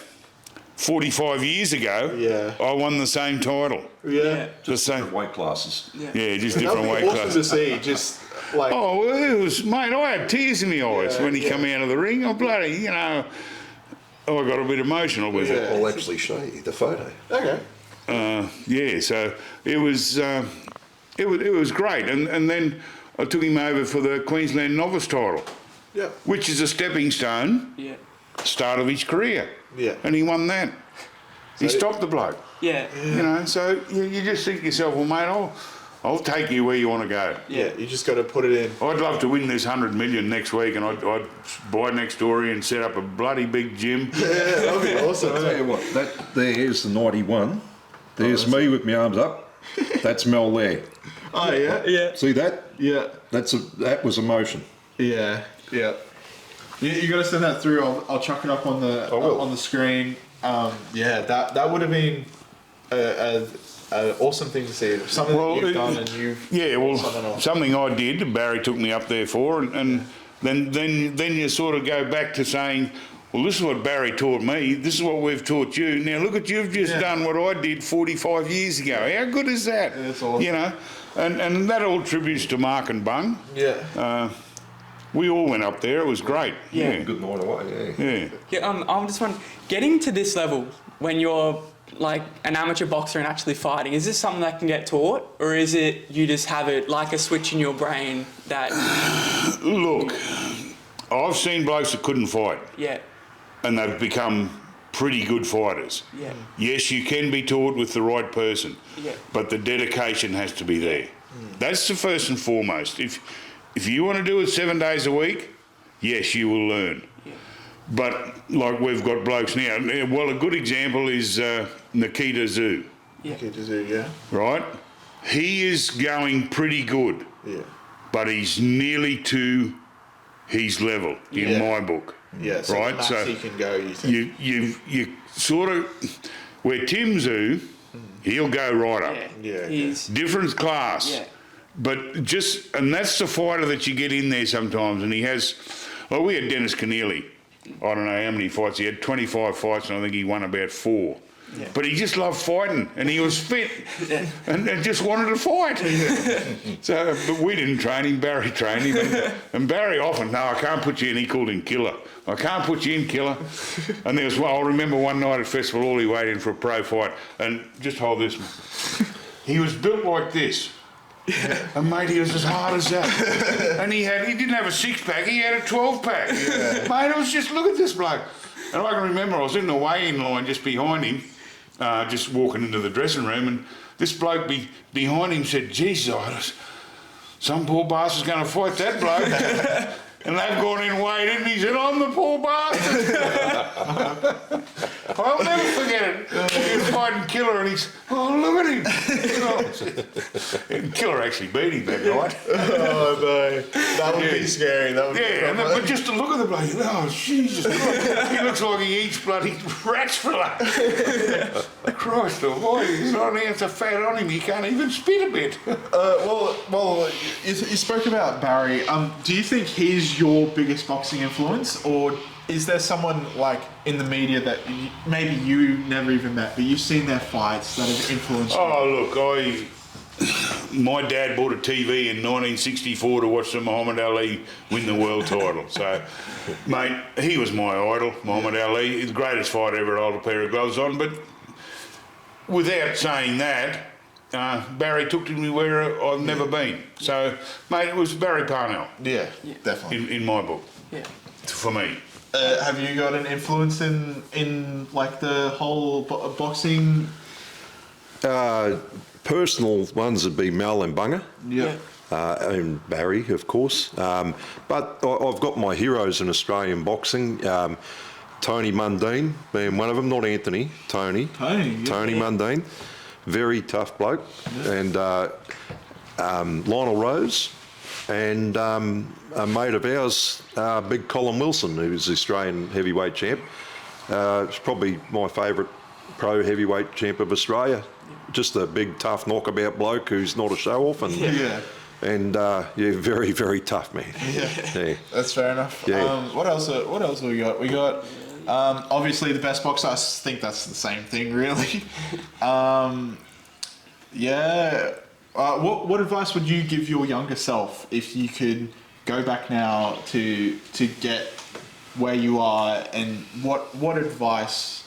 45 years ago, Yeah. I won the same title. Yeah. The same. Weight classes. Yeah, just That'd different be weight awesome classes. to see. Just like. Oh, well, it was, mate, I had tears in my eyes when he come out of the ring. I bloody, you know, I got a bit emotional with it. I'll actually show you the photo. Okay. Yeah, so it was great. And then I took him over for the Queensland novice title, Yeah. which is a stepping stone, Yeah. start of his career. Yeah. And he won that. He stopped the bloke. Yeah. You know, so you just think to yourself, well, mate, I'll take you where you want to go. Yeah. You just got to put it in. I'd love to win this 100 million next week, and I'd buy next door and set up a bloody big gym. Yeah, that'd be awesome. I'll tell you what, there's the 91. There's me with my arms up. That's Mel there. Oh yeah. Yeah. See that? Yeah. That was emotion. Yeah. Yeah. You got to send that through. I'll chuck it up on the on the screen. Yeah. That would have been an awesome thing to see. Something that you've done and you've. Yeah, well, something I did. Barry took me up there for, and then you sort of go back to saying, well, this is what Barry taught me. This is what we've taught you. Now look at you've just done what I did 45 years ago. How good is that? Yeah, that's awesome. You know, and that all tributes to Mark and Bung. Yeah. We all went up there. It was great. Yeah. Good night away, yeah. Yeah. Yeah, I'm just wondering, getting to this level when you're like an amateur boxer and actually fighting, is this something that can get taught, or is it you just have it like a switch in your brain that? Look, I've seen blokes that couldn't fight, Yeah. and they've become pretty good fighters. Yeah. Yes, you can be taught with the right person, Yeah. but the dedication has to be there. That's the first and foremost. If you want to do it 7 days a week, yes, you will learn. Yeah. But like we've got blokes now, well, a good example is Nikita Zoo, Yeah. Okay, to do, yeah. right? He is going pretty good, Yeah. but he's nearly to his level in Yeah. my book. Yeah. So Right, the max so he can go. You think? You sort of where Tim Zoo, he'll go right up. Yeah, He's. Different class. Yeah. But and that's the fighter that you get in there sometimes, and he has, like we had Dennis Keneally, I don't know how many fights, he had 25 fights, and I think he won about 4. Yeah. But he just loved fighting, and he was fit, and just wanted to fight. So, but we didn't train him, Barry trained him, and Barry often, no, I can't put you in, he called him Killer. I can't put you in, Killer. And there was one, I remember one night at Festival Hall, he waited for a pro fight, and just hold this, he was built like this. And mate, he was as hard as that. And he didn't have a 6-pack, he had a 12-pack. Yeah. Mate, it was just, look at this bloke. And I can remember I was in the weigh-in line just behind him, just walking into the dressing room, and this bloke behind him said, Jesus, some poor bastard's going to fight that bloke. And they've gone in weighed in, and he said, I'm the poor bastard. I'll never forget it. He was fighting Killer, and he's, oh, look at him. And Killer actually beat him that night. Oh no, that would be scary. That would be But just to look at the bloke, oh, Jesus Christ. He looks like he eats bloody rats for lunch. Christ almighty, he's not an ounce of fat on him, he can't even spit a bit. Well, you spoke about Barry. Do you think he's your biggest boxing influence, or is there someone like in the media that maybe you never even met, but you've seen their fights that have influenced you? Oh, look, my dad bought a TV in 1964 to watch the Muhammad Ali win the world title. So, mate, he was my idol, Muhammad Ali. He's the greatest fighter ever to hold a pair of gloves on. But without saying that, Barry took me where I've never been. So, mate, it was Barry Parnell. Yeah, definitely. In my book. Yeah. For me. Have you got an influence in like the whole boxing? Personal ones would be Mel and Bunga. Yeah. And Barry, of course. But I've got my heroes in Australian boxing. Tony Mundine being one of them, not Anthony, Tony. Tony Mundine, very tough bloke, and Lionel Rose, and a mate of ours, Big Colin Wilson, who's the Australian heavyweight champ. It's probably my favourite pro heavyweight champ of Australia. Just a big, tough, knockabout bloke who's not a show-off, and very, very tough man. Yeah, That's fair enough. Yeah. What else have we got? We got obviously the best boxer. I think that's the same thing, really. What advice would you give your younger self if you could go back now to get where you are, and what advice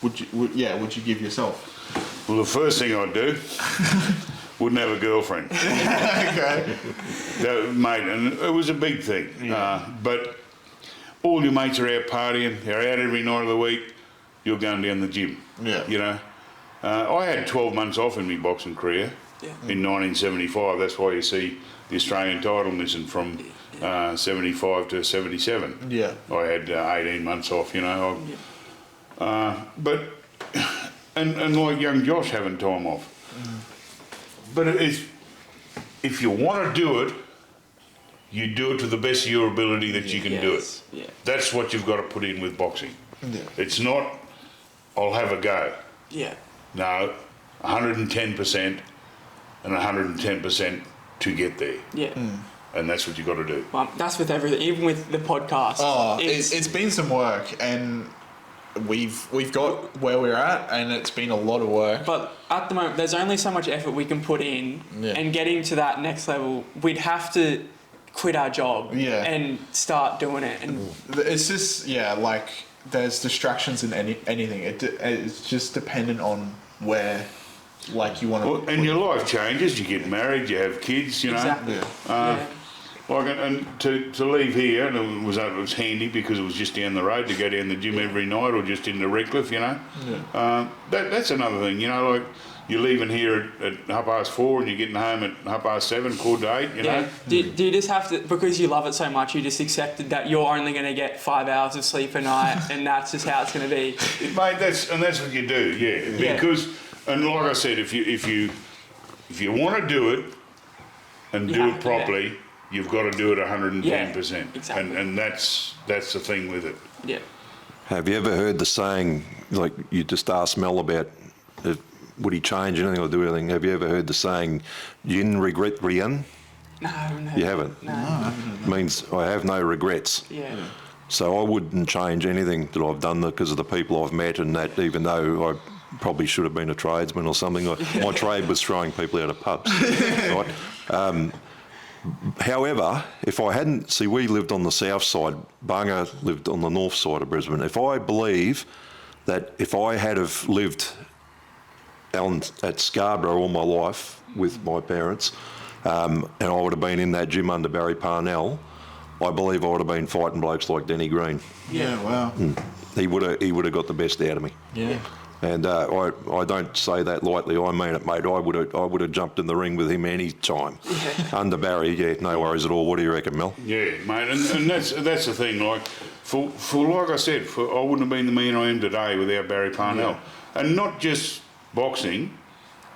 would you give yourself? Well, the first thing I'd do, wouldn't have a girlfriend. Okay. Mate, and it was a big thing. But all your mates are out partying, they're out every night of the week, you're going down the gym. Yeah. You know? I had 12 months off in my boxing career in 1975. That's why you see the Australian title missing from 75 to 77. Yeah. I had 18 months off, you know. But like young Josh having time off. But if you want to do it, you do it to the best of your ability that you can do it. Yeah. That's what you've got to put in with boxing. Yeah. It's not, I'll have a go. Yeah. No, 110% and 110% to get there. Yeah. And that's what you've got to do. Well, that's with everything, even with the podcast. Oh, it's been some work, and we've got where we're at, and it's been a lot of work. But at the moment, there's only so much effort we can put in, and getting to that next level, we'd have to quit our job and start doing it. And it's just like there's distractions in anything. It's just dependent on where you want to. Well, and your life changes. You get married. You have kids. You know. Exactly. And to leave here, and it was handy because it was just down the road to go down the gym every night, or just into Redcliffe, you know. Yeah. That's another thing, you know, like you're leaving here at 4:30 and you're getting home at 7:30, 7:45, you know. Do you just have to, because you love it so much, you just accepted that you're only going to get 5 hours of sleep a night, and that's just how it's going to be? Mate, that's what you do, because, and like I said, if you want to do it and do it properly. You've got to do it 110%. Yeah, exactly. And that's the thing with it. Yeah. Have you ever heard the saying, like you just asked Mel about, would he change anything or do anything? Have you ever heard the saying, yin regret rien? No. You haven't? No. It means I have no regrets. Yeah. So I wouldn't change anything that I've done because of the people I've met, and that even though I probably should have been a tradesman or something, my trade was throwing people out of pubs. Right? However, if I hadn't, we lived on the south side, Bunga lived on the north side of Brisbane. If I believe that if I had have lived at Scarborough all my life with my parents, and I would have been in that gym under Barry Parnell, I believe I would have been fighting blokes like Denny Green. Yeah, wow. He would have got the best out of me. Yeah. And I don't say that lightly. I mean it, mate. I would have jumped in the ring with him any time. Under Barry, no worries at all. What do you reckon, Mel? Yeah, mate, and that's the thing. Like for like I said, I wouldn't have been the man I am today without Barry Parnell, and not just boxing,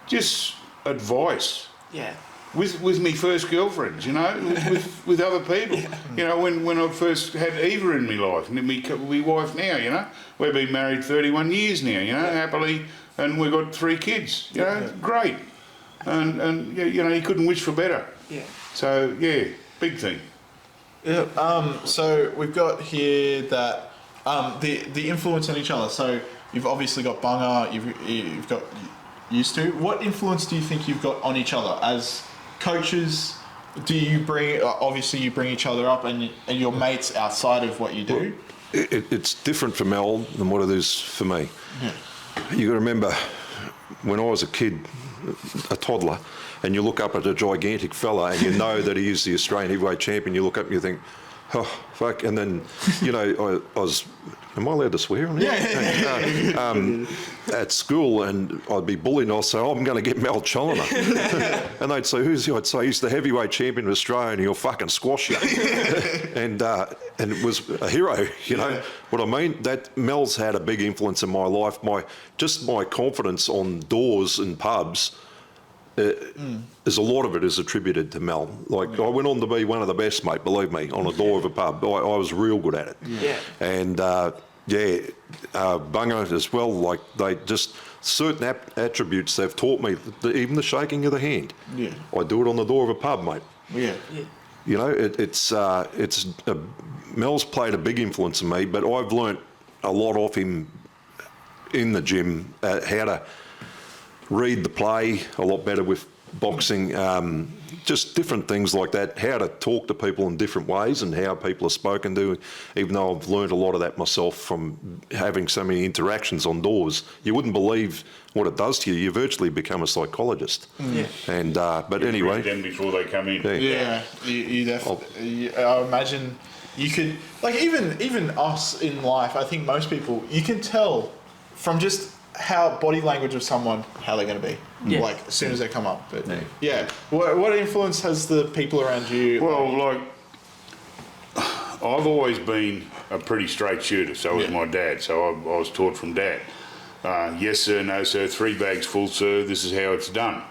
just advice. Yeah. With me first girlfriends, you know, with other people. You know, when I first had Eva in my life, and my wife now, you know. We've been married 31 years now, you know, happily, and we've got 3 kids, you know, great. And you know, you couldn't wish for better. Yeah. So, big thing. Yeah, so we've got here that the influence on each other. So you've obviously got Bunga, you've got used to. What influence do you think you've got on each other as coaches? Do you bring, obviously you bring each other up and your mates outside of what you do? It's different for Mel than what it is for me. Yeah. You got to remember, when I was a kid, a toddler, and you look up at a gigantic fella and you know that he is the Australian heavyweight champion, you look up and you think, oh, fuck. And then, you know, I was Am I allowed to swear on here? At school, and I'd be bullied, and I'd say, I'm going to get Mel Challenor. And they'd say, who's he? I'd say, he's the heavyweight champion of Australia, and he'll fucking squash you. and it was a hero, you know. What I mean, that Mel's had a big influence in my life. My confidence on doors and pubs, there's a lot of it is attributed to Mel. Like, I went on to be one of the best, mate, believe me, on a door of a pub. I was real good at it. Yeah. And, Bunga as well, like, they just, certain attributes they've taught me, even the shaking of the hand. Yeah. I do it on the door of a pub, mate. Yeah. You know, Mel's played a big influence on me, but I've learnt a lot off him in the gym, how to read the play a lot better with boxing, just different things like that, how to talk to people in different ways and how people are spoken to, even though I've learned a lot of that myself from having so many interactions on doors. You wouldn't believe what it does to you. You virtually become a psychologist. Yeah. And but anyway, them before they come in. You definitely. I imagine you could, like, even us in life. I think most people, you can tell from just how body language of someone, how they're going to be, like, as soon as they come up. But what influence has the people around you? Well, like, I've always been a pretty straight shooter. So was my dad. So I was taught from dad. Yes sir, no sir, 3 bags full sir, this is how it's done.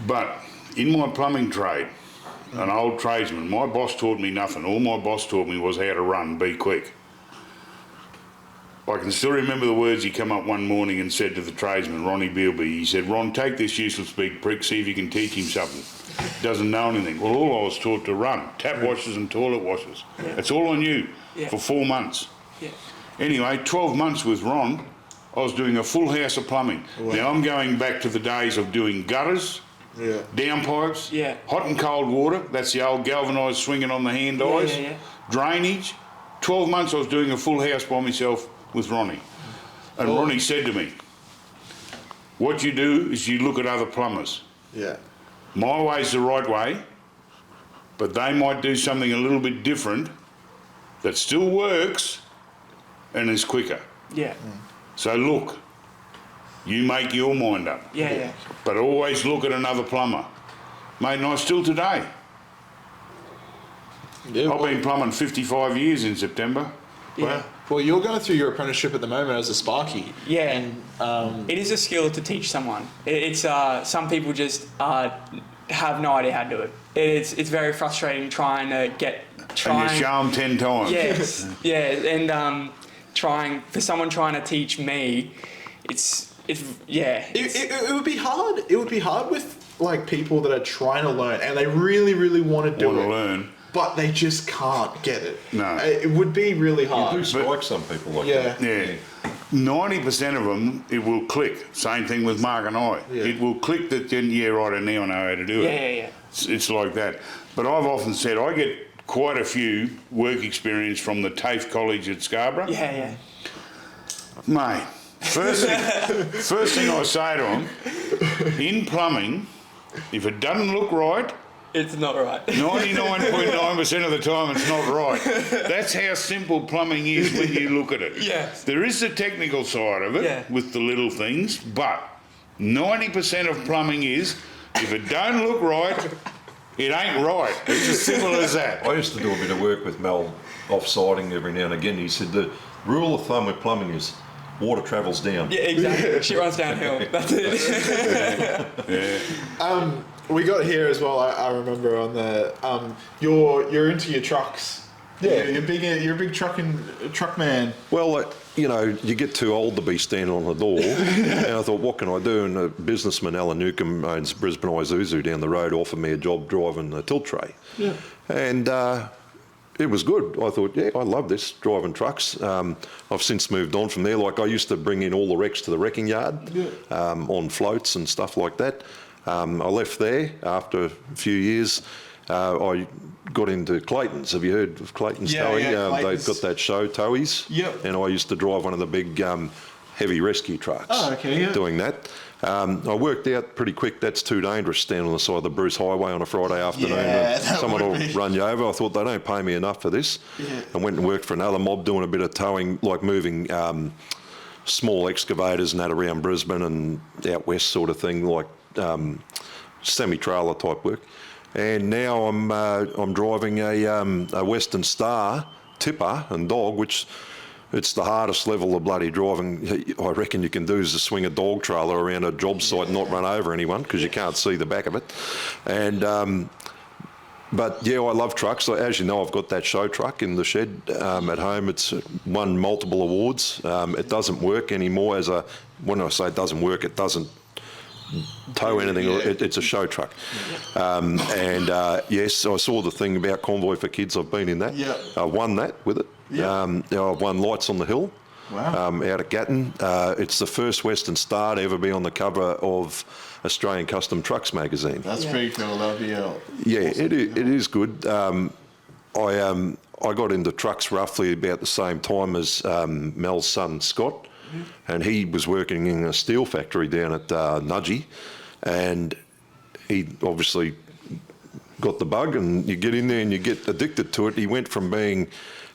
But in my plumbing trade, an old tradesman, my boss taught me nothing. All my boss taught me was how to run, be quick. I can still remember the words he come up one morning and said to the tradesman, Ronnie Bealby. He said, Ron, take this useless big prick, see if you can teach him something. He doesn't know anything. Well, all I was taught to run, tap washers and toilet washers. That's all I knew for 4 months. Anyway, 12 months with Ron, I was doing a full house of plumbing. Now I'm going back to the days of doing gutters, downpipes, hot and cold water, that's the old galvanised swinging on the hand eyes, drainage. 12 months I was doing a full house by myself with Ronnie. And Ronnie said to me, what you do is you look at other plumbers. My way's the right way, but they might do something a little bit different that still works and is quicker. So look, you make your mind up. But always look at another plumber. Mate, and I still today. I've been plumbing 55 years in September. Well, you're going through your apprenticeship at the moment as a Sparky. And it is a skill to teach someone. It's some people just have no idea how to do it. It's very frustrating trying to And you show them 10 times. Yes, and trying to teach me, it would be hard. It would be hard with, like, people that are trying to learn and they really, really want to do it. Learn. But they just can't get it. No. It would be really hard. You do strike some people like that. 90% of them, it will click. Same thing with Mark and I. It will click that then, right, and now I know how to do it. It's like that. But I've often said I get quite a few work experience from the TAFE College at Scarborough. Mate, first thing I say to them, in plumbing, if it doesn't look right, it's not right. 99.9% of the time it's not right. That's how simple plumbing is when you look at it. There is the technical side of it with the little things, but 90% of plumbing is, if it don't look right, it ain't right. It's as simple as that. I used to do a bit of work with Mel off-siding every now and again. He said the rule of thumb with plumbing is water travels down. Exactly. She runs downhill. That's it. We got here as well. I remember on the you're into your trucks. You're a big truck man. Well, you get too old to be standing on the door, and I thought, what can I do? And a businessman, Alan Newcomb, owns Brisbane Isuzu down the road, offered me a job driving a tilt tray, and it was good. I thought, I love this, driving trucks. I've since moved on from there. Like, I used to bring in all the wrecks to the wrecking yard on floats and stuff like that. I left there after a few years. I got into Clayton's. Have you heard of Clayton's Towing? They've got that show, Towies. And I used to drive one of the big heavy rescue trucks. Oh, okay, yeah. Doing that. I worked out pretty quick that's too dangerous standing on the side of the Bruce Highway on a Friday afternoon. Yeah, and that someone would will be. run you over. I thought they don't pay me enough for this. Yeah. I went and worked for another mob doing a bit of towing, like moving small excavators and that around Brisbane and out west sort of thing, like semi-trailer type work. And now I'm driving a Western Star tipper and dog, which it's the hardest level of bloody driving I reckon you can do is to swing a dog trailer around a job site and not run over anyone because you can't see the back of it. And but yeah, I love trucks. As you know, I've got that show truck in the shed at home. It's won multiple awards. It doesn't work anymore when I say it doesn't work, it doesn't tow anything. It's a show truck. Yes, I saw the thing about Convoy for Kids. I've been in that. Yeah. I won that with it. Yeah. I've won Lights on the Hill. Wow. Out at Gatton. It's the first Western Star to ever be on the cover of Australian Custom Trucks magazine. That's pretty cool. That'd be Yeah, awesome. it is good. I got into trucks roughly about the same time as Mel's son Scott, and he was working in a steel factory down at Nudgee, and he obviously got the bug, and you get in there and you get addicted to it. He went from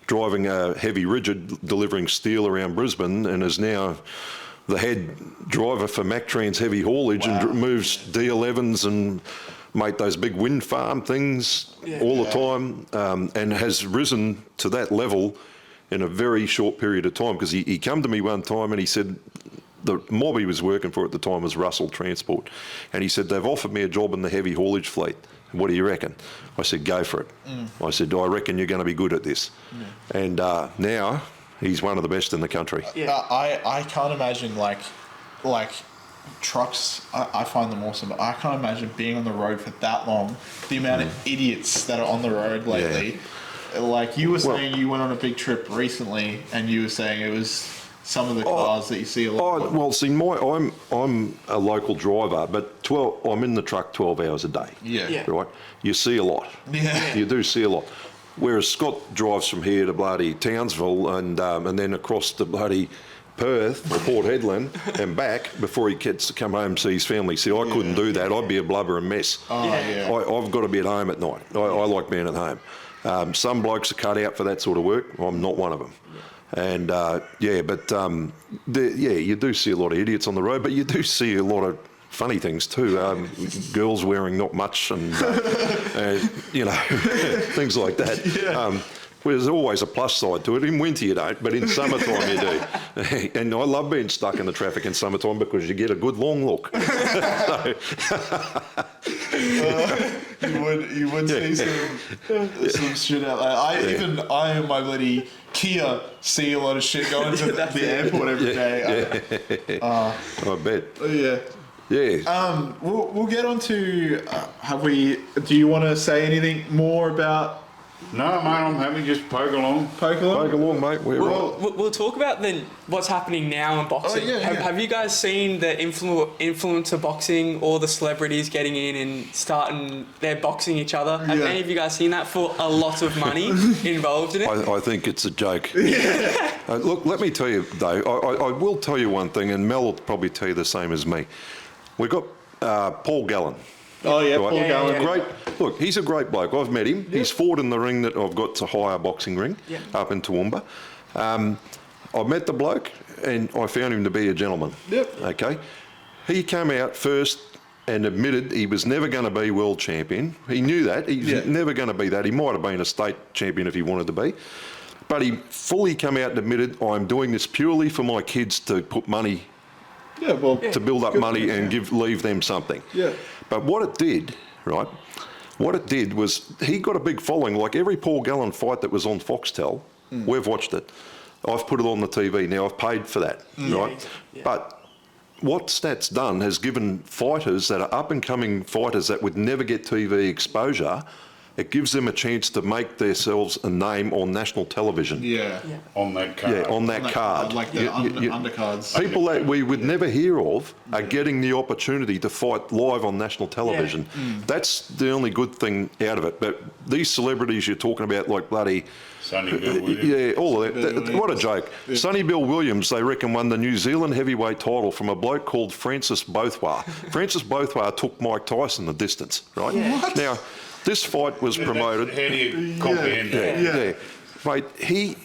driving a heavy rigid, delivering steel around Brisbane, and is now the head driver for Mactran's heavy haulage. Wow. And moves D11s and those big wind farm things all the time, and has risen to that level in a very short period of time, because he come to me one time and he said the mob he was working for at the time was Russell Transport, and he said, they've offered me a job in the heavy haulage fleet. What do you reckon? I said, go for it. I said, I reckon you're going to be good at this. And now he's one of the best in the country. I can't imagine like trucks. I find them awesome. But I can't imagine being on the road for that long. The amount of idiots that are on the road lately. Like you were saying, you went on a big trip recently, and you were saying it was some of the cars that you see a lot. Well, see, I'm a local driver, but I'm in the truck 12 hours a day. Yeah. Right. You see a lot. Yeah. You do see a lot. Whereas Scott drives from here to bloody Townsville and then across to bloody Perth or Port Hedland and back before he gets to come home and see his family. See, I couldn't do that. I'd be a blubbering mess. I've got to be at home at night. I like being at home. Some blokes are cut out for that sort of work. I'm not one of them. And you do see a lot of idiots on the road, but you do see a lot of funny things too. Girls wearing not much and things like that. There's always a plus side to it. In winter you don't, but in summertime you do. And I love being stuck in the traffic in summertime because you get a good long look. You would see some shit out there. I and my bloody Kia see a lot of shit going to the airport every day. I bet. Yeah. Yeah. We'll get on to. Do you want to say anything more about? No, mate, I'm happy. Just poke along. Poke along? Poke along, mate. We'll talk about what's happening now in boxing. Have you guys seen the influencer boxing, all the celebrities getting in and starting, they're boxing each other? Have any of you guys seen that for a lot of money involved in it? I think it's a joke. Look, let me tell you, though, I will tell you one thing, and Mel will probably tell you the same as me. We've got Paul Gallen. Oh, yeah, Right. Paul Gallen. Great. Look, he's a great bloke. I've met him. He's fought in the ring that I've got to hire boxing ring up in Toowoomba. I met the bloke and I found him to be a gentleman. Yep. Okay. He came out first and admitted he was never going to be world champion. He knew that. He's never going to be that. He might have been a state champion if he wanted to be. But he fully came out and admitted, I'm doing this purely for my kids to put money, to build up money and leave them something. Yeah. But what it did, right, was he got a big following. Like every Paul Gallen fight that was on Foxtel, we've watched it. I've put it on the TV. Now I've paid for that, right? Yeah. But what Stat's done has given fighters that are up-and-coming fighters that would never get TV exposure it gives them a chance to make themselves a name on national television. Yeah. On that card. Yeah, on that card. Like the undercards. People that we would never hear of are getting the opportunity to fight live on national television. That's the only good thing out of it. But these celebrities you're talking about, like bloody... Sonny Bill Williams. Yeah, all of that. What a joke. Yeah. Sonny Bill Williams, they reckon, won the New Zealand heavyweight title from a bloke called Francis Bothwell. Francis Bothwell took Mike Tyson the distance, right? Yeah. What? Now, this fight was promoted... How do you comprehend that? Yeah. Mate,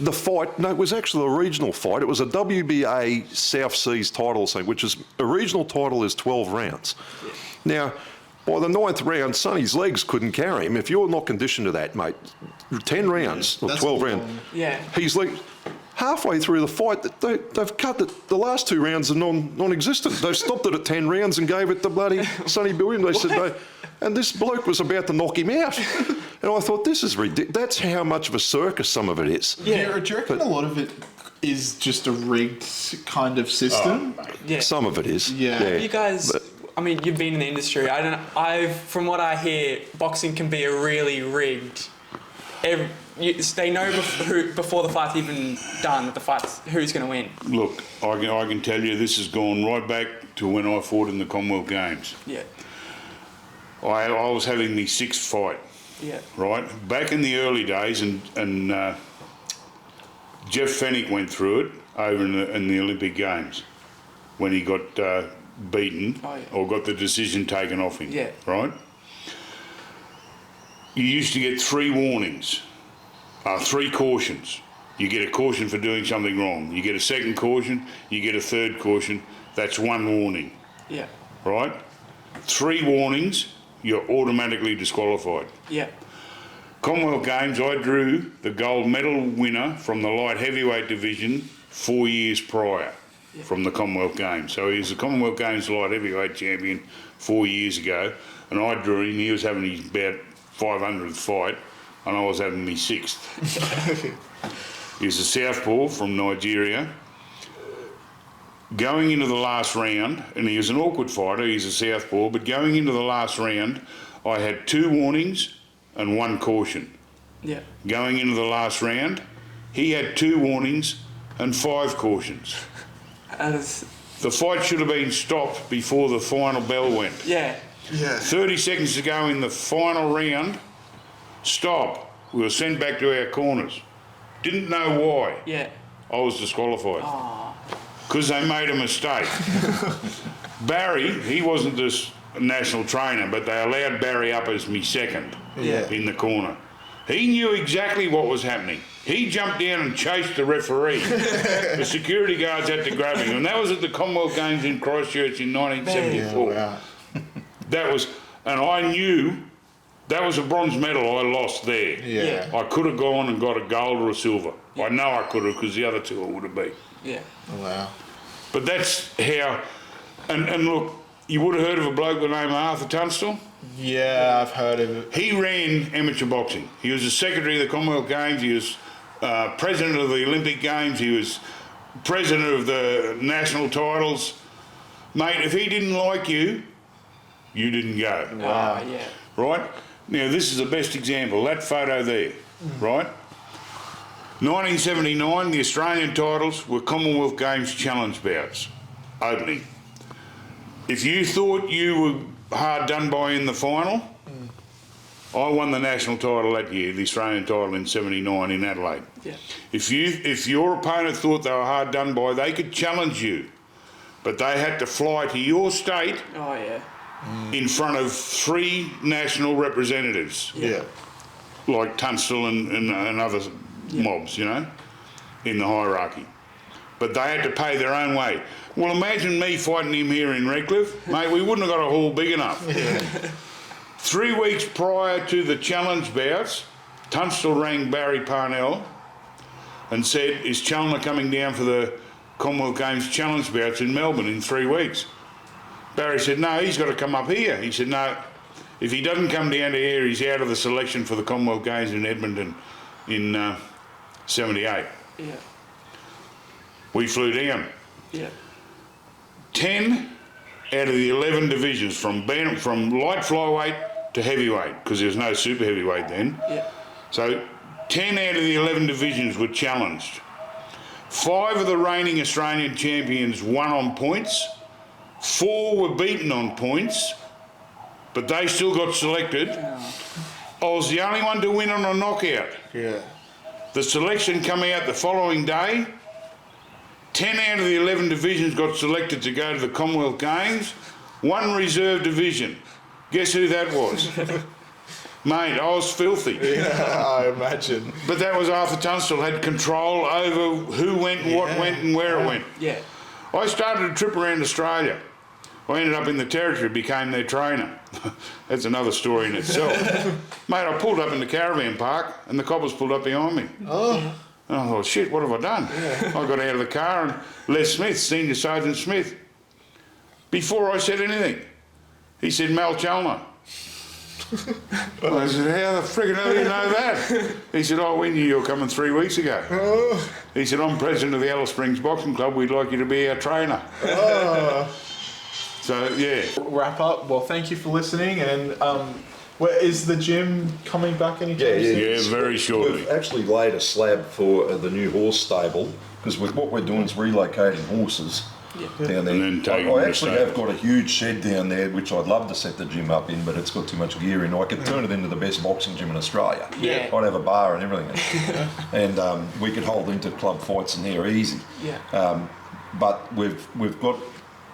the fight, no, it was actually a regional fight. It was a WBA South Seas title thing, which is, a regional title is 12 rounds. Now, by the 9th round, Sonny's legs couldn't carry him. If you're not conditioned to that, mate, 10 rounds or 12 rounds, his legs, halfway through the fight, they've cut the last 2 rounds are non-existent. They stopped it at 10 rounds and gave it to bloody Sonny Bill Williams. They said, and this bloke was about to knock him out. And I thought, this is ridiculous. That's how much of a circus some of it is. Yeah, do you reckon a lot of it is just a rigged kind of system? Some of it is. Yeah. You guys... I mean, you've been in the industry. From what I hear, boxing can be a really rigged. They know before the fight's even done who's going to win. Look, I can tell you this has gone right back to when I fought in the Commonwealth Games. Yeah. I was having my 6th fight. Yeah. Right? Back in the early days, and Jeff Fennick went through it over in the Olympic Games when he got beaten or got the decision taken off him. Yeah. Right? You used to get 3 warnings, 3 cautions. You get a caution for doing something wrong. You get a 2nd caution. You get a 3rd caution. That's 1 warning. Yeah. Right? 3 warnings, you're automatically disqualified. Yeah. Commonwealth Games, I drew the gold medal winner from the light heavyweight division 4 years prior from the Commonwealth Games. So he was the Commonwealth Games light heavyweight champion 4 years ago, and I drew him. He was having his about 500th fight, and I was having my 6th. He was a southpaw from Nigeria. Going into the last round, and he was an awkward fighter, he's a southpaw, but going into the last round, I had 2 warnings and 1 caution. Yeah. Going into the last round, he had 2 warnings and 5 cautions. The fight should have been stopped before the final bell went. Yeah. 30 seconds to go in the final round, stop. We were sent back to our corners. Didn't know why. Yeah. I was disqualified. Because they made a mistake. Barry, he wasn't this national trainer, but they allowed Barry up as me 2nd in the corner. He knew exactly what was happening. He jumped down and chased the referee. The security guards had to grab him. And that was at the Commonwealth Games in Christchurch in 1974. Yeah, wow. And I knew that was a bronze medal I lost there. Yeah. I could have gone and got a gold or a silver. I know I could have, because the other 2 I would have beat. Yeah. Wow. But that's how, and look, you would have heard of a bloke by the name of Arthur Tunstall? Yeah, I've heard of it. He ran amateur boxing. He was the secretary of the Commonwealth Games. He was president of the Olympic Games. He was president of the national titles. Mate, if he didn't like you, you didn't go. Wow. Yeah. Right? Now, this is the best example. That photo there, right? 1979, the Australian titles were Commonwealth Games challenge bouts, opening. If you thought you were hard done by in the final, I won the national title that year, the Australian title in 79 in Adelaide. Yeah. If your opponent thought they were hard done by, they could challenge you, but they had to fly to your state in front of 3 national representatives. Yeah. Like Tunstall and other mobs, you know, in the hierarchy. But they had to pay their own way. Well, imagine me fighting him here in Redcliffe. Mate, we wouldn't have got a hall big enough. 3 weeks prior to the challenge bouts, Tunstall rang Barry Parnell and said, is Challenor coming down for the Commonwealth Games challenge bouts in Melbourne in 3 weeks? Barry said, no, he's got to come up here. He said, no, if he doesn't come down to here, he's out of the selection for the Commonwealth Games in Edmonton in 78. Yeah. We flew down. Yeah. 10 out of the 11 divisions, from light flyweight to heavyweight because there's no super heavyweight then. Yeah. So 10 out of the 11 divisions were challenged. 5 of the reigning Australian champions won on points. 4 were beaten on points, but they still got selected. I was the only one to win on a knockout. Yeah. The selection coming out the following day, 10 out of the 11 divisions got selected to go to the Commonwealth Games. 1 reserve division. Guess who that was? Mate, I was filthy. Yeah, I imagine. But that was Arthur Tunstall had control over who went, what went and where it went. Yeah. I started a trip around Australia. I ended up in the Territory, became their trainer. That's another story in itself. Mate, I pulled up in the caravan park and the coppers pulled up behind me. Oh. And I thought, shit, what have I done? I got out of the car and Les Smith, Senior Sergeant Smith, before I said anything, he said, Mal Challenor. I said, how the friggin' hell do you know that? He said, oh, we knew you were coming 3 weeks ago. Oh. He said, I'm president of the Alice Springs Boxing Club, we'd like you to be our trainer. Oh. So, yeah. Wrap up. Well, thank you for listening. And where is the gym coming back anytime soon? Yeah, very shortly. We've actually laid a slab for the new horse stable because what we're doing is relocating horses down there. And then taking I the actually stable. have got a huge shed down there which I'd love to set the gym up in, but it's got too much gear in. I could turn it into the best boxing gym in Australia. Yeah. I'd have a bar and everything. And we could hold inter-club fights in there easy. Yeah. But we've got,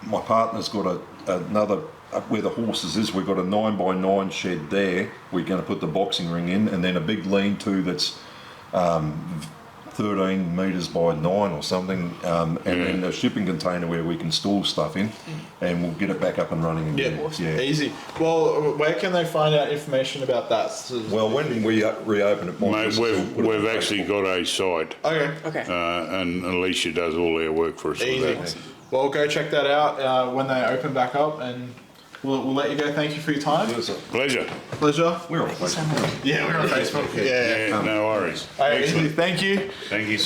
my partner's got another, up where the horses is, we've got a 9x9 shed there. We're going to put the boxing ring in, and then a big lean-to that's 13 metres by 9 or something, and then a shipping container where we can store stuff in, and we'll get it back up and running again. Yeah. Easy. Well, where can they find out information about that? Well, when we reopen it, Mate, we've actually got a site, Okay. Okay. and Alicia does all our work for us with Easy. that. Well, go check that out when they open back up, and we'll let you go. Thank you for your time. Pleasure. Pleasure. We're on Facebook. Yeah, we're on Facebook. Yeah. Yeah, no worries. All right, easy. Excellent. Thank you. Thank you so